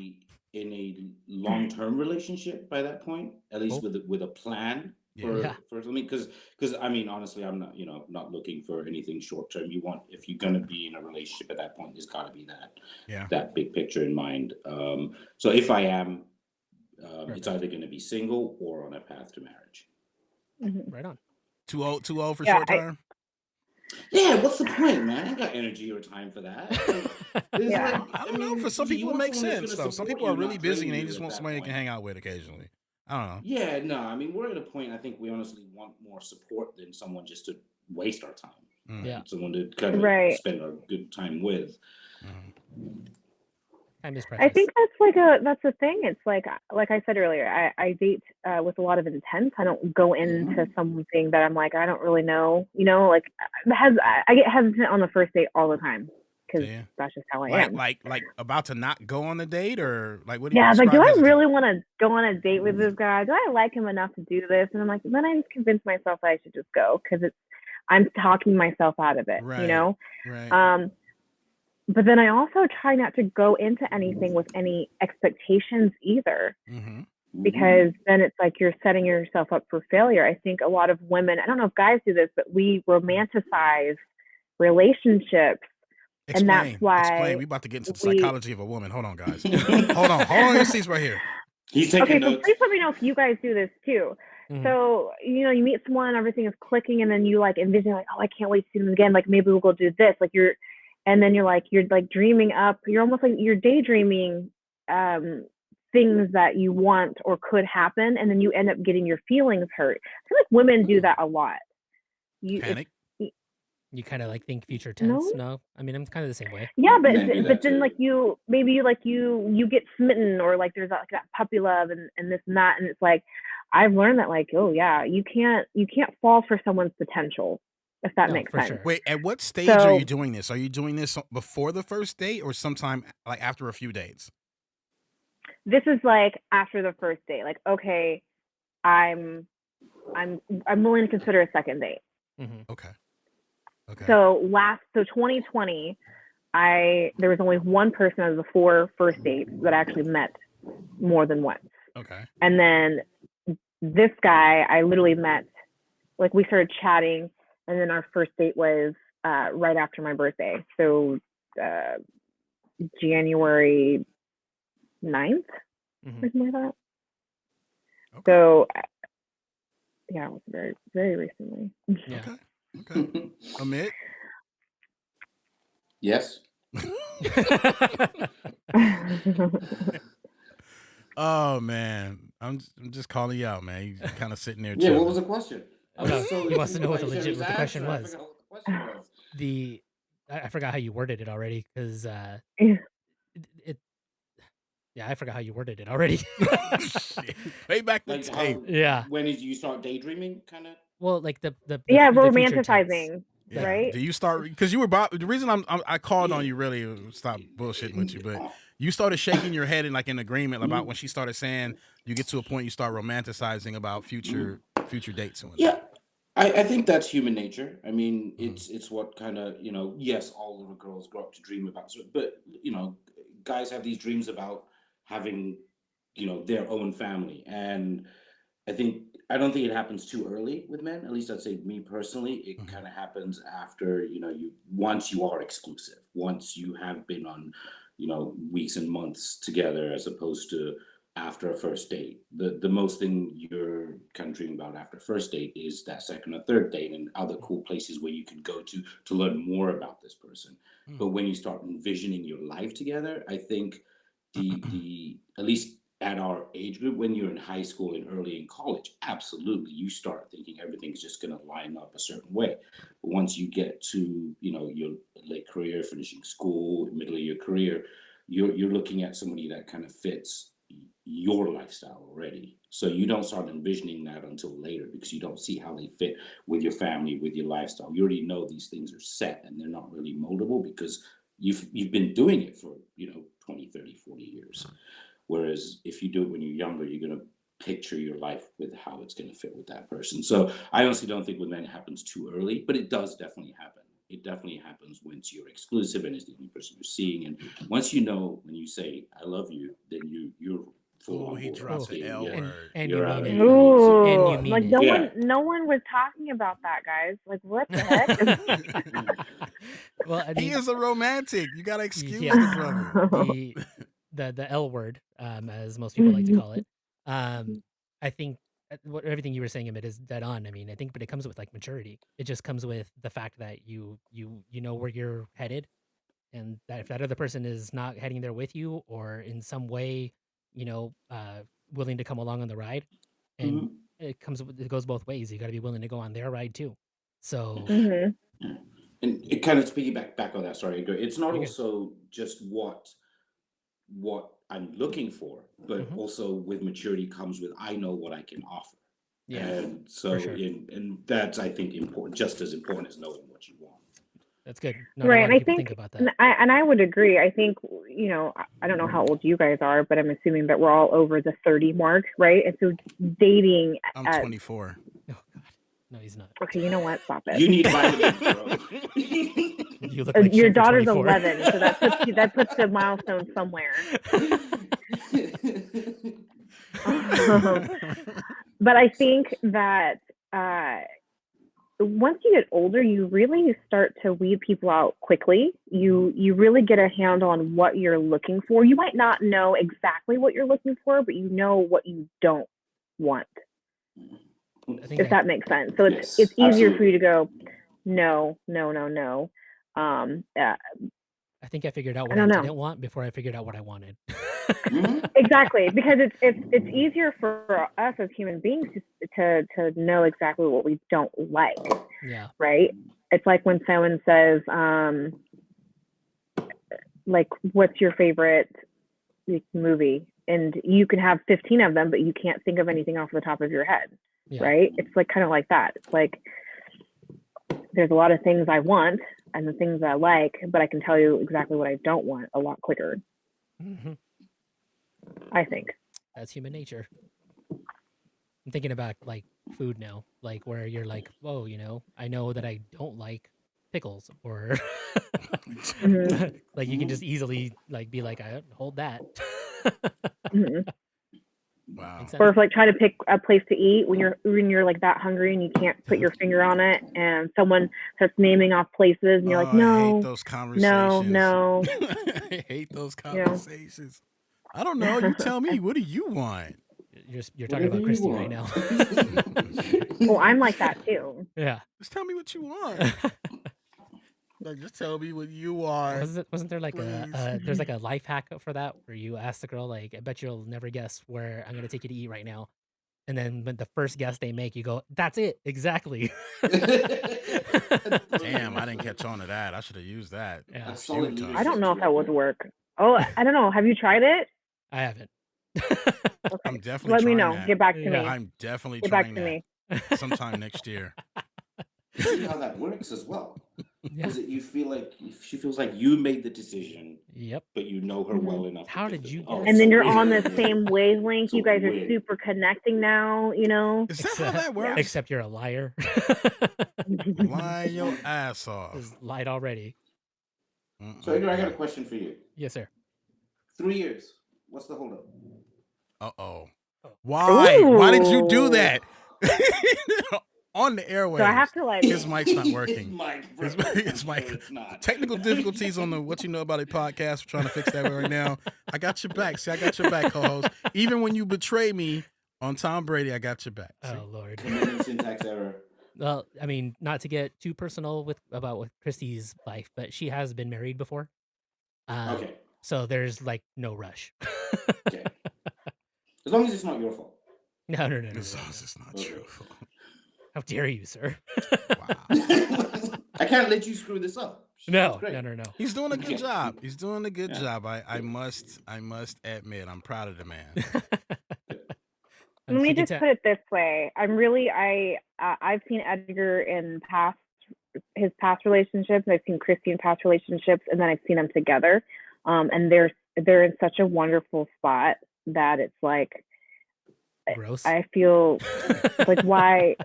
in a long-term relationship by that point, at least Cool. with a plan Yeah. for something. Because I mean, honestly, I'm not looking for anything short-term. If you're gonna be in a relationship at that point, there's got to be that big picture in mind. So if I am, it's either going to be single or on a path to marriage. Right on. Too old for Yeah, short term? Yeah, what's the point, man? I ain't got energy or time for that. Yeah. I don't know. For some people, it makes sense, though. Some people are really busy and they just want somebody they can hang out with occasionally. I don't know. Yeah, no, I mean, we're at a point, I think we honestly want more support than someone just to waste our time. Yeah. Someone to kind of Right. spend our good time with. Time is precious. I think that's the thing. It's like I said earlier, I date with a lot of intent. I don't go into something that I'm like, I don't really know. Like I get hesitant on the first date all the time because Yeah. that's just how I am. Like about to not go on the date, or like what? Yeah, like, do describe I hesitant? really want to go on a date with this guy? Do I like him enough to do this? And I'm like, then I just convince myself that I should just go because I'm talking myself out of it, Right. Right. But then I also try not to go into anything with any expectations either, because then it's like you're setting yourself up for failure. I think a lot of women, I don't know if guys do this, but we romanticize relationships. Explain. And that's why Explain. We about to get into the psychology of a woman. Hold on, guys. Hold on your seats right here. He's taking So notes. please let me know if you guys do this too. So, you meet someone and everything is clicking, and then you like envision like, oh, I can't wait to see them again. Like maybe we'll go do this. Like and then you're dreaming up. You're almost like you're daydreaming things that you want or could happen, and then you end up getting your feelings hurt. I feel like women do that a lot. Panic. You kind of like think future tense. No? No, I mean I'm kind of the same way. Yeah, but Men do that then too. like you get smitten, or like there's like that puppy love and this and that, and it's like I've learned that like, oh yeah, you can't fall for someone's potential, if that No, makes for sense. sure. Wait, at what stage are you doing this? Are you doing this before the first date or sometime like after a few dates? This is like after the first date. Like, okay, I'm willing to consider a second date. Okay. So 2020, there was only one person out of the 4 first dates that I actually met more than once. Okay. And then this guy I literally met like we started chatting, and then our first date was right after my birthday. So January 9th, Mhm. or something like that. Okay. So yeah, it was very, very recently. Yeah. Okay. Amit? Yes. Oh man, I'm just calling you out, man. You kind of sitting there Yeah, what chilling. was the question? I No, was so he wants to know what intrigued by Sherry's what the question answer. I was. forgot what the question was. I forgot how you worded it already because Yeah. it yeah, I forgot how you worded it already. Shit. Play back the Like tape. how Yeah. when did you start daydreaming, kind of? Well, like Yeah, the future tense. romanticizing, Like Yeah. right? Do you start because you were the reason I called on Yeah. you really stop bullshitting with you, but you started shaking your head in like an agreement about when she started saying you get to a point you start romanticizing about future dates and Yeah, whatnot. I think that's human nature. I mean, Mhm. it's what kind of, yes, all little girls grow up to dream about, but guys have these dreams about having, their own family. And I don't think it happens too early with men. At least I'd say me personally, it Mhm. kind of happens after, once you are exclusive, once you have been on, weeks and months together, as opposed to after a first date. The most thing you're kind of dreaming about after a first date is that second or third date and other cool places where you can go to learn more about this person. But when you start envisioning your life together, I think the at least at our age group, when you're in high school and early in college, absolutely you start thinking everything's just going to line up a certain way. But once you get to your late career, finishing school, middle of your career, you're looking at somebody that kind of fits your lifestyle already. So you don't start envisioning that until later, because you don't see how they fit with your family, with your lifestyle. You already know these things are set and they're not really moldable, because you've been doing it for 20, 30, 40 years. Whereas if you do it when you're younger, you're going to picture your life with how it's going to fit with that person. So I honestly don't think with men it happens too early, but it does definitely happen. It definitely happens once you're exclusive and is the only person you're seeing. And once when you say I love you, then you're full Oh, on he board. dropped oh, the Saying, L yeah, word. and you you're mean out. it. You know what I mean? So And Ooh, you mean like it. yeah. no one was talking about that, guys. Like, what the heck? Well, I He mean, is a romantic. You gotta excuse the yes, brother. the L word, as most people like to call it. I think everything you were saying, Amit, is dead on. I mean, I think, but it comes with like maturity. It just comes with the fact that you know where you're headed, and that if that other person is not heading there with you, or in some way, willing to come along on the ride, and Mhm. it goes both ways. You got to be willing to go on their ride too. So Hmm. Yeah. And it kind of to piggyback back on that, sorry, Edgar, it's not you're good. also just what I'm looking for, but Hmm. also with maturity comes with I know what I can offer. Yeah, And for so sure. and that's, I think, important, just as important as knowing what you want. That's good. Not a Right, lot and of I people think think, about and that. I would agree. I think I don't know how old you guys are, but I'm assuming that we're all over the 30 mark, right? And so dating I'm at 24. Oh God, no, he's not. okay, you know what? Stop it. You need vitamins, bro. You look like Your shit for daughter's 24. 11, so that puts the milestone somewhere. But I think that uh, once you get older, you really start to weed people out quickly. You really get a handle on what you're looking for. You might not know exactly what you're looking for, but you know what you don't want, I think if that makes sense. So Yes, it's easier for you to go, no, no, no, no. I think I figured out I what I don't know. didn't want before I figured out what I wanted. Mhm. Exactly, because it's easier for us as human beings to know exactly what we don't like, Yeah. right? It's like when someone says, like, what's your favorite movie? And you can have 15 of them, but you can't think of anything off the top of your head, Yeah. right? It's like kind of like that. It's like there's a lot of things I want and the things I like, but I can tell you exactly what I don't want a lot quicker, Hmm. I think. That's human nature. I'm thinking about like food now, like where you're like, whoa, I know that I don't like pickles, or Mm-hmm. like you can just easily like be like, I hold that. Mm-hmm. Wow. Makes Or sense. if like trying to pick a place to eat when you're like that hungry and you can't put your finger on it, and someone starts naming off places, and you're like, I hate no, those conversations. no, I hate those you know. conversations. I don't know. You tell me. What do you want? You're talking about Christy right now. Well, I'm like that too. Yeah. Just tell me what you want. Like, just tell me what you want. Wasn't there like please. there's like a life hack for that where you ask the girl like, I bet you'll never guess where I'm gonna take you to eat right now, and then when the first guess they make, you go, that's it exactly. Damn, I didn't catch on to that. I should have used that. Yeah. That's solid Few times. I don't leadership know too, if that would Edgar. work. Oh, I don't know. Have you tried it? I haven't. Okay. I'm definitely Let me trying know. that. Get back to Yeah. me. I'm definitely Get back trying to me. that sometime next year. See how that works as well. Yeah. Is it you feel like she feels like you made the decision, Yep. but you know her Mhm. well enough. How to did pick you the- oh, guess? And then it's a you're on win. the same wavelength. It's a You guys are win. super connecting now, you know? Is that how that works? Except you're a liar. Lying your ass off. Just lied already. So Edgar, I got a question for you. Yes, sir. 3 years. What's the holdup? Uh-oh. Why? Why did you do Ooh. that? On the airwaves. So I have to like. His mic's not working. His His mic. mic. It's not. Technical difficulties on the What You Know About It podcast. We're trying to fix that right now. I got your back. See, I got your back, co-host. Even when you betray me on Tom Brady, I got your back. See? Oh Lord. Committing syntax error. Well, I mean, not to get too personal with Christy's life, but she has been married before. Okay. So there's like no rush. Okay. As long as it's not your fault. No. It's not Okay. true. How dare you, sir? Wow. I can't let you screw this up. No. Great. He's doing a good Yeah. job. He's doing a good Yeah. job. I must admit, I'm proud of the man. Let me just put it this way. I've seen Edgar in his past relationships. I've seen Christy in past relationships, and then I've seen them together. And they're in such a wonderful spot that it's like, gross. I feel like why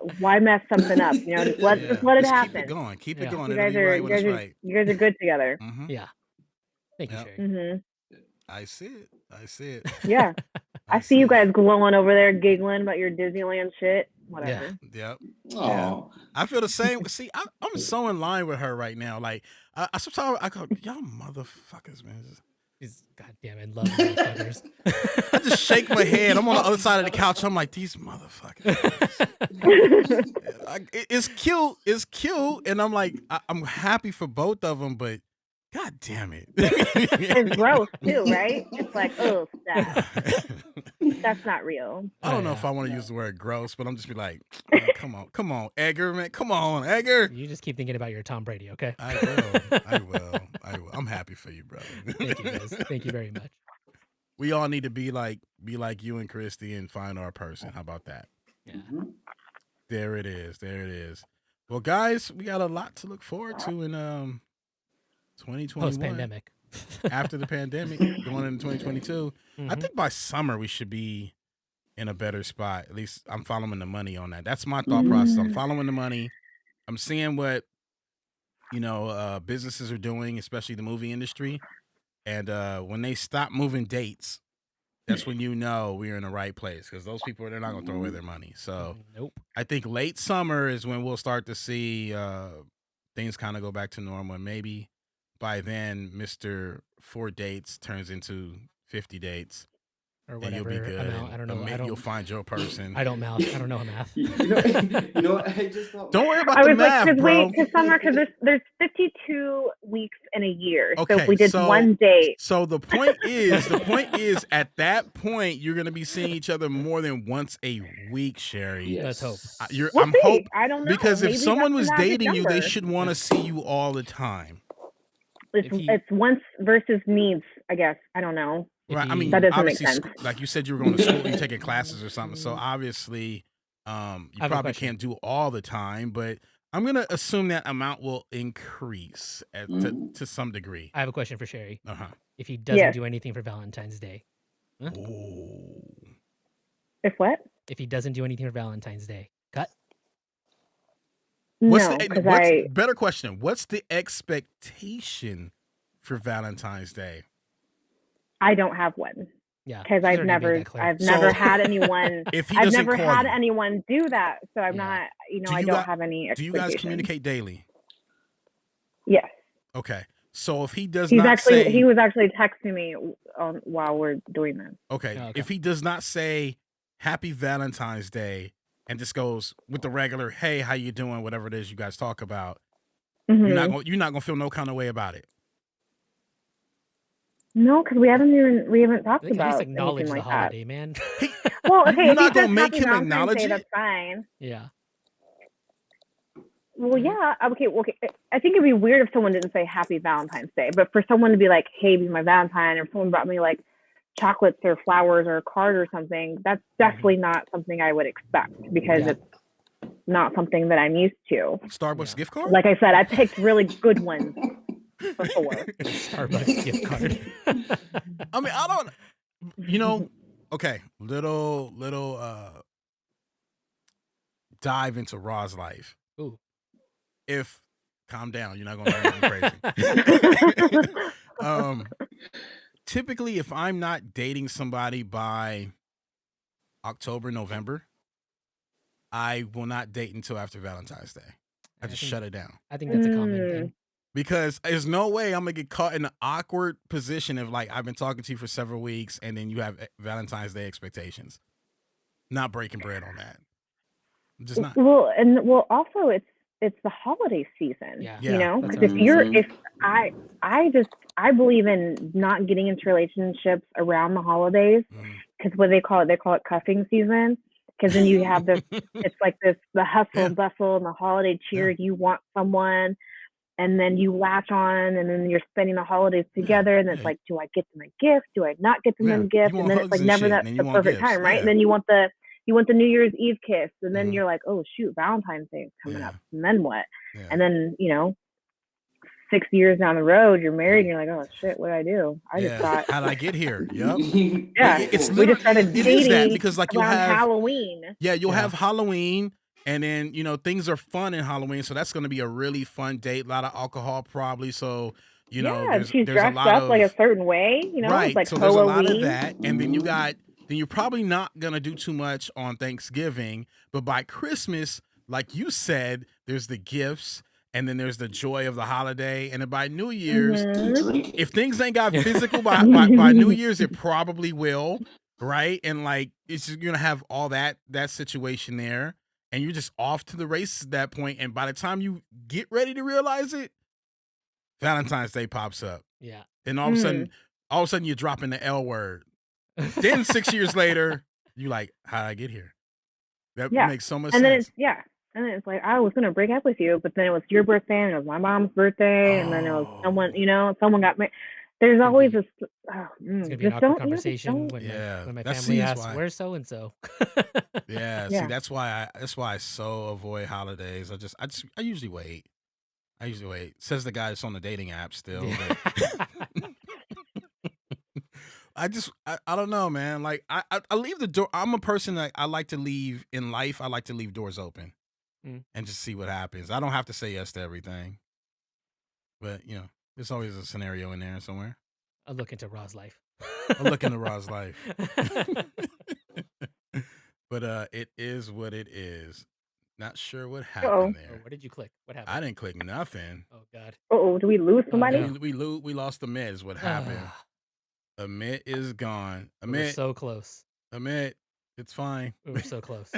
mess something up? You know, just let it happen. Keep it going. Keep it Yeah. going. You It'll guys be right when it's right. you guys are good together. Mhm. Yeah. Thank you, Yep. Sherry. Mm-hmm. I see it. Yeah. I see you guys glowing over there, giggling about your Disneyland shit. Whatever. Yep. Oh. I feel the same. See, I'm so in line with her right now. Like, I sometimes I go, y'all motherfuckers, man. These goddamn in love motherfuckers. I just shake my head. I'm on the other side of the couch. I'm like, these motherfuckers. It's cute. It's cute. And I'm like, I'm happy for both of them, but God damn it. It's gross too, right? It's like, oh, stop. That's not real. I don't know if I want to use the word gross, but I'm just be like, oh, come on, Edgar, man. Come on, Edgar. You just keep thinking about your Tom Brady, okay? I will. I'm happy for you, brother. Thank you, guys. Thank you very much. We all need to be like you and Christy and find our person. How about that? Yeah. There it is. Well, guys, we got a lot to look forward to in 2021. Post-pandemic. After the pandemic, going into 2022. Mm-hmm. I think by summer we should be in a better spot. At least I'm following the money on that. That's my thought process. I'm following the money. I'm seeing what businesses are doing, especially the movie industry. And when they stop moving dates, that's when we're in the right place, because those people, they're not going to throw away their money. So Nope. I think late summer is when we'll start to see things kind of go back to normal. And maybe by then, Mr. 4 dates turns into 50 dates. Or And whatever you'll be good. amount. I don't know. You'll find your person. I don't math. I don't know math. You know what? I just thought. Don't worry about I the was math, like, bro. because summer, because there's 52 weeks in a year. Okay, so if we did so- one date, So the point is, at that point, you're going to be seeing each other more than once a week, Sherry. Yes. Let's hope. we'll see. I don't know. Because if Maybe someone that's was the magic dating you, they number. should want to see you all the time. It's wants versus needs, I guess. I don't know. Right. I mean, That doesn't make obviously, sense. like you said, you were going to school, you're taking classes or something. So obviously, you have a probably question. can't do all the time, but I'm going to assume that amount will increase to some degree. I have a question for Sherry. Uh-huh. If he doesn't Yes. do anything for Valentine's Day, Oh. If what? if he doesn't do anything for Valentine's Day, cut. What's No, the because better question? What's the expectation for Valentine's Day? I don't have one. Yeah, because she's I've already made never that clear. I've So never had anyone if he I've doesn't never call had you, anyone do that, so I'm Yeah. not, do I you don't guys have any do you guys expectations. communicate daily? Yes. Okay. So if he does He not say, was actually texting me while we're doing this. okay, Oh, okay. if he does not say Happy Valentine's Day and just goes with the regular, hey, how you doing, whatever it is you guys talk about, you're not Mm-hmm. gonna feel no kind of way about it. No, because we haven't talked At least about acknowledge anything the like that. holiday, man. Well, okay, You're if he not gonna says make Happy him Valentine's acknowledge Day, it. that's fine. Yeah. Well, Right. yeah, okay. I think it'd be weird if someone didn't say Happy Valentine's Day, but for someone to be like, "Hey, be my Valentine," or if someone brought me like chocolates or flowers or a card or something, that's definitely not something I would expect because Yeah. it's not something that I'm used to. Starbucks Yeah. gift card? Like I said, I picked really good ones for Thor. Starbucks gift card. I mean, I don't, okay, little dive into Ra's life. Ooh. If calm down, you're not gonna go crazy. Typically, if I'm not dating somebody by October, November, I will not date until after Valentine's Day. I just shut it down. I think that's a common thing. Because there's no way I'm gonna get caught in an awkward position of like I've been talking to you for several weeks and then you have Valentine's Day expectations. Not breaking bread on that. I'm just not. Well, also it's the holiday season, Yeah. you know, That's because what I was if I believe in not getting into relationships around the holidays, because what they call it cuffing season, because then you have this, it's like the hustle and bustle and the holiday cheer. You want someone, and then you latch on, and then you're spending the holidays together, and it's like, do I get them a gift? Do I not get them a gift? You And want then it's hugs like and never shit, that's and you the want perfect gifts. time, right? Yeah. And then you want the New Year's Eve kiss, and then you're like, oh shoot, Valentine's Day is coming up, and then what? Yeah. And then 6 years down the road, you're married, and you're like, oh shit, what did I do? I just thought, how'd I get here? Yep. yeah, It's we just started it is that dating because like you'll around have Halloween. Yeah, you'll have Halloween, and then things are fun in Halloween, so that's going to be a really fun date. A lot of alcohol, probably. So She's there's a dressed lot up of like a certain way, right. it's like So there's a lot of Halloween. that, and then you're probably not gonna do too much on Thanksgiving, but by Christmas, like you said, there's the gifts. And then there's the joy of the holiday, and then by New Year's, if things ain't got physical by New Year's, it probably will. Right, and like it's just gonna have all that situation there, and you're just off to the races at that point. And by the time you get ready to realize it, Valentine's Day pops up. Yeah. And all of a sudden you're dropping the L word. Then 6 years later, you like, how'd I get here? That makes so much sense. And then it's like, I was gonna break up with you, but then it was your birthday, and it was my mom's birthday, and then it was someone got married. There's always this. It's gonna be an awkward conversation when my family asks, "Where's so and so?" Yeah, see, that's why I so avoid holidays. I usually wait. Says the guy that's on the dating app still. But I don't know, man. Like I leave the door. I'm a person that I like to leave in life. I like to leave doors open and just see what happens. I don't have to say yes to everything, but there's always a scenario in there somewhere. I'll look into Ra's life. But it is what it is. Not sure what happened there. What did you click? What happened? I didn't click nothing. Oh God. Do we lose somebody? No. We lost Amit is what happened. Amit is gone. Amit, we were so close. Amit, it's fine. We were so close.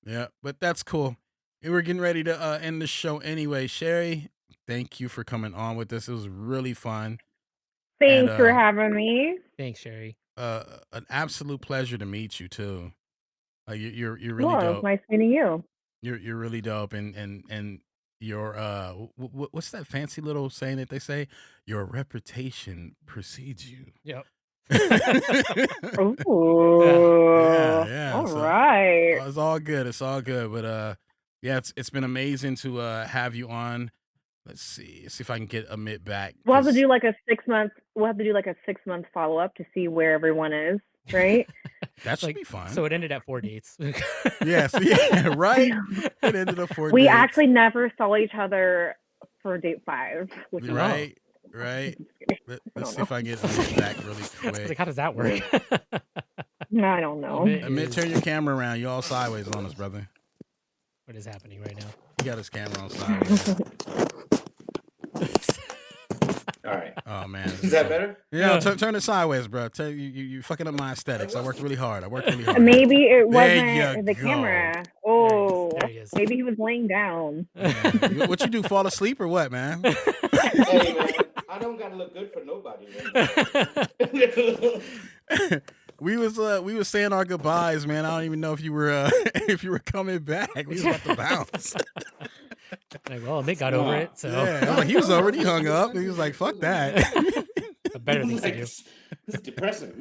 Yeah, but that's cool. We're getting ready to end the show anyway. Sherry, thank you for coming on with us. It was really fun. Thanks for having me. Thanks, Sherry. An absolute pleasure to meet you too. You're really dope. It's nice meeting you. You're really dope, and your what's that fancy little saying that they say? Your reputation precedes you. Yep. Ooh. Yeah. All right. It's all good. But it's been amazing to have you on. Let's see if I can get Amit back. We'll have to do like a 6 month. We'll have to do like a 6 month follow up to see where everyone is. Right. That should be fun. So it ended at 4 dates. Yes. Yeah. Right. It ended up 4 dates. We actually never saw each other for date 5. Right. Let's see if I can get Amit back really I was like, quick. how does that work? I don't know. Amit, turn your camera around. You all sideways on us, brother. What is happening right now? He got his camera on sideways. All right. Oh man, Is that better? Yeah, turn it sideways, bro. You fucking up my aesthetics. I worked really hard. Maybe it There wasn't you the go. camera. Oh, There he is. maybe he was laying down. Yeah. What you do? Fall asleep or what, man? Hey man, I don't gotta look good for nobody. Right? We was saying our goodbyes, man. I don't even know if you were coming back. We was about to bounce. Like, well, Amit got over it, so Yeah, he was already hung up. He was like, "Fuck that." Better things to do. It's depressing.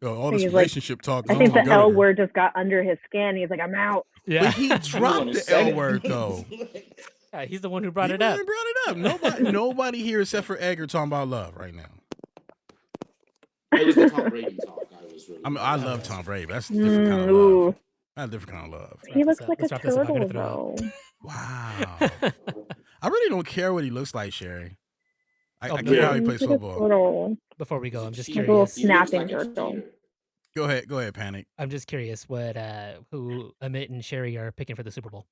All this He's relationship talk. I think the L word just got under his skin. He's like, I'm out. Yeah, But he dropped the L word though. Yeah, he's the one who brought He it up. brought it up. Nobody here except for Edgar talking about love right now. It was the Tom Brady talk. I love Tom Brady. That's a different kind of love. That's a different kind of love. He looks like a Let's wrap this up. I'm gonna turtle, throw though. Wow. I really don't care what he looks like, Sherry. I Oh, get how he He's plays like a football. turtle. Before we go, I'm just Like a little curious. snapping turtle. Go ahead, Panic. I'm just curious what who Amit and Sherry are picking for the Super Bowl.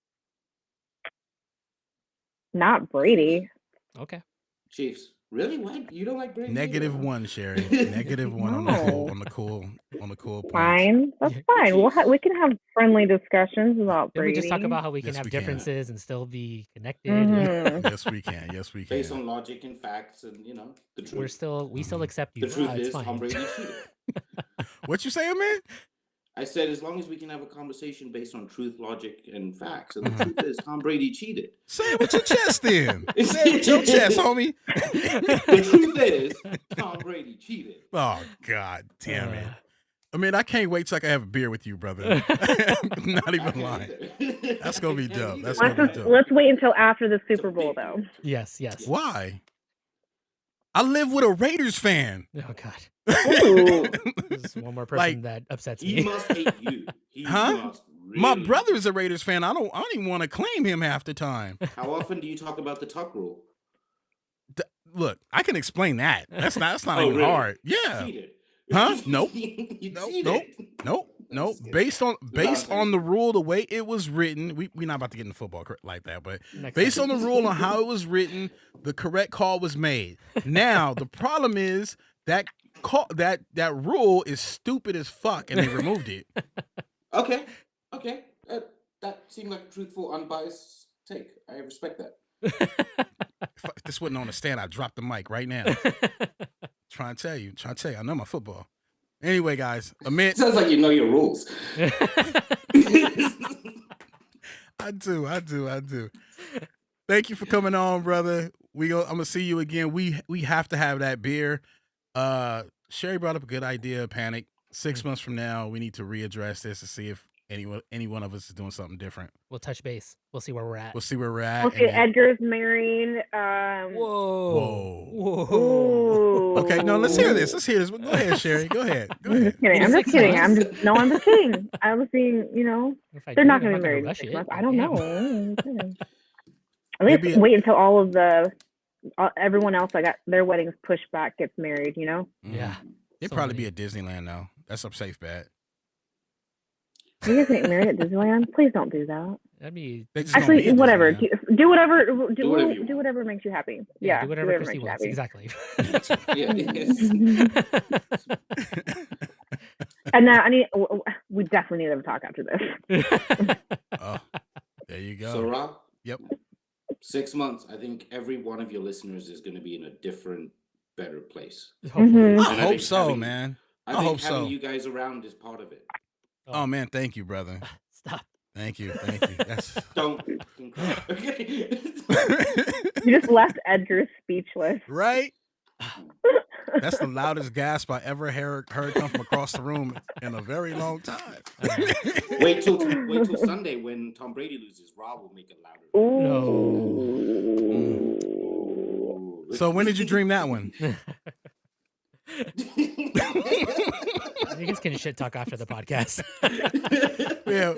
Not Brady. Okay. Chiefs. Really? What? You don't like Brady? -1, Sherry. -1 on the cool points. Fine. That's fine. We can have friendly discussions about Did Brady. we just talk about how we can Yes, have we can. differences and still be connected? Mhm. Yes, we can. Based on logic and facts and the truth. We still accept you. The truth It's is fine. Tom Brady cheated. What you saying, man? I said as long as we can have a conversation based on truth, logic, and facts. And the truth is Tom Brady cheated. Say it with your chest then. Say it with your chest, homie. The truth is Tom Brady cheated. Oh, God damn it. I mean, I can't wait till I can have a beer with you, brother. Not even lying. That's going to be dope. Let's wait until after the Super Bowl, though. Yes. Why? I live with a Raiders fan. Oh God. Ooh. This is one more person that upsets me. He must hate you. My brother's a Raiders fan. I don't even want to claim him half the time. How often do you talk about the tuck rule? Look, I can explain that. That's not even really? hard. Yeah. Cheated. Huh? Nope. Nope. Based on the rule, the way it was written, we're not about to get into football like that, but based on the rule on how it was written, the correct call was made. Now the problem is that rule is stupid as fuck, and they removed it. Okay. That seemed like a truthful, unbiased take. I respect that. If this wasn't on the stand, I'd drop the mic right now. Trying to tell you, I know my football. Anyway, guys, Amit. Sounds like you know your rules. I do. Thank you for coming on, brother. I'm gonna see you again. We have to have that beer. Sherry brought up a good idea, Panic. 6 months from now, we need to readdress this to see if any one of us is doing something different. We'll touch base. We'll see where we're at. Okay, Edgar's married. Whoa. Ooh. Okay, no, let's hear this. Go ahead, Sherry. Go ahead. I'm just kidding. I'm just kidding. I was being, they're not going to be married in 6 months. I don't know. At least wait until all of everyone else that got their weddings pushed back gets married, Yeah. It'd probably be at Disneyland, though. That's a safe bet. You guys get married at Disneyland? Please don't do that. I mean, actually, whatever. Do whatever makes you happy. Yeah, do whatever Christy wants. Exactly. And now we definitely need to have a talk after this. Oh, there you go. So, Rob. Yep. 6 months. I think every one of your listeners is going to be in a different, better place. Mm-hmm. I hope so, man. I think having you guys around is part of it. Oh man, thank you, brother. Stop. Thank you. That's Don't. You just left Edgar speechless. Right? That's the loudest gasp I ever heard come from across the room in a very long time. Wait till Sunday when Tom Brady loses. Rob will make it louder. No. So when did you dream that one? You guys can shit talk after the podcast. Yeah,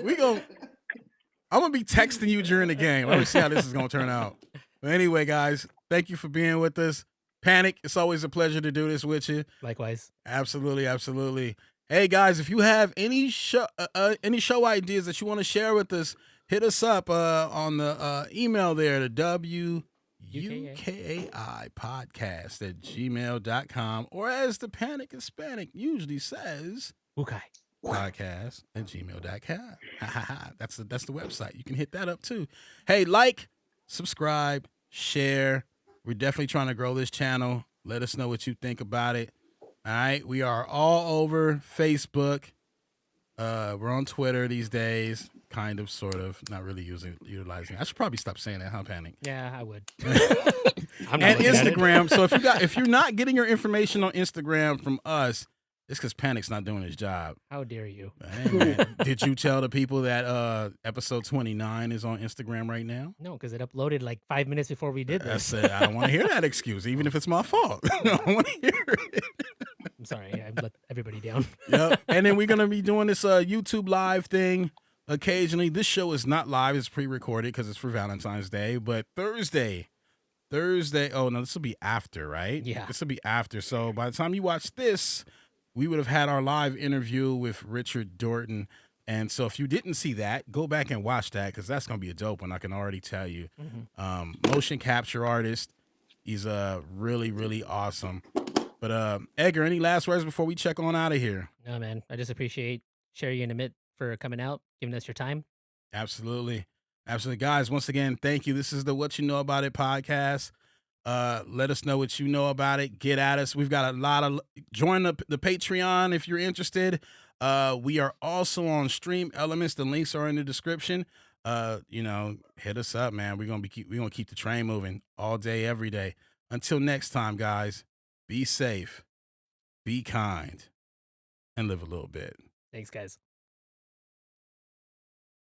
I'm gonna be texting you during the game. Let me see how this is gonna turn out. But anyway, guys, thank you for being with us. Panic, it's always a pleasure to do this with you. Likewise. Absolutely. Hey guys, if you have any show ideas that you want to share with us, hit us up on the email there to WUKAIpodcast@gmail.com, or as the Panic Hispanic usually says, Wukai. podcast@gmail.com. That's the website. You can hit that up too. Hey, like, subscribe, share. We're definitely trying to grow this channel. Let us know what you think about it. All right. We are all over Facebook. We're on Twitter these days. Kind of, sort of. Not really utilizing. I should probably stop saying that, huh, Panic? Yeah, I would. I'm not and Instagram. So if you're not getting your information on Instagram from us, it's because Panic's not doing his job. How dare you? Hey, man. Did you tell the people that episode 29 is on Instagram right now? No, because it uploaded like 5 minutes before we did this. I don't want to hear that excuse, even if it's my fault. I don't want to hear it. I'm sorry. I let everybody down. Yep. And then we're going to be doing this YouTube live thing occasionally. This show is not live. It's pre-recorded because it's for Valentine's Day. But Thursday. Oh, no, this will be after, right? Yeah. This will be after. So by the time you watch this, we would have had our live interview with Richard Dorton. And so if you didn't see that, go back and watch that because that's going to be a dope one, I can already tell you. Mm-hmm. Motion capture artist. He's really, really awesome. But Edgar, any last words before we check on out of here? No, man. I just appreciate Sherry and Amit for coming out, giving us your time. Absolutely. Guys, once again, thank you. This is the What You Know About It podcast. Let us know what you know about it. Get at us. We've got a lot of join the Patreon if you're interested. We are also on Stream Elements. The links are in the description. Hit us up, man. We're gonna keep the train moving all day, every day. Until next time, guys. Be safe, be kind, and live a little bit. Thanks, guys.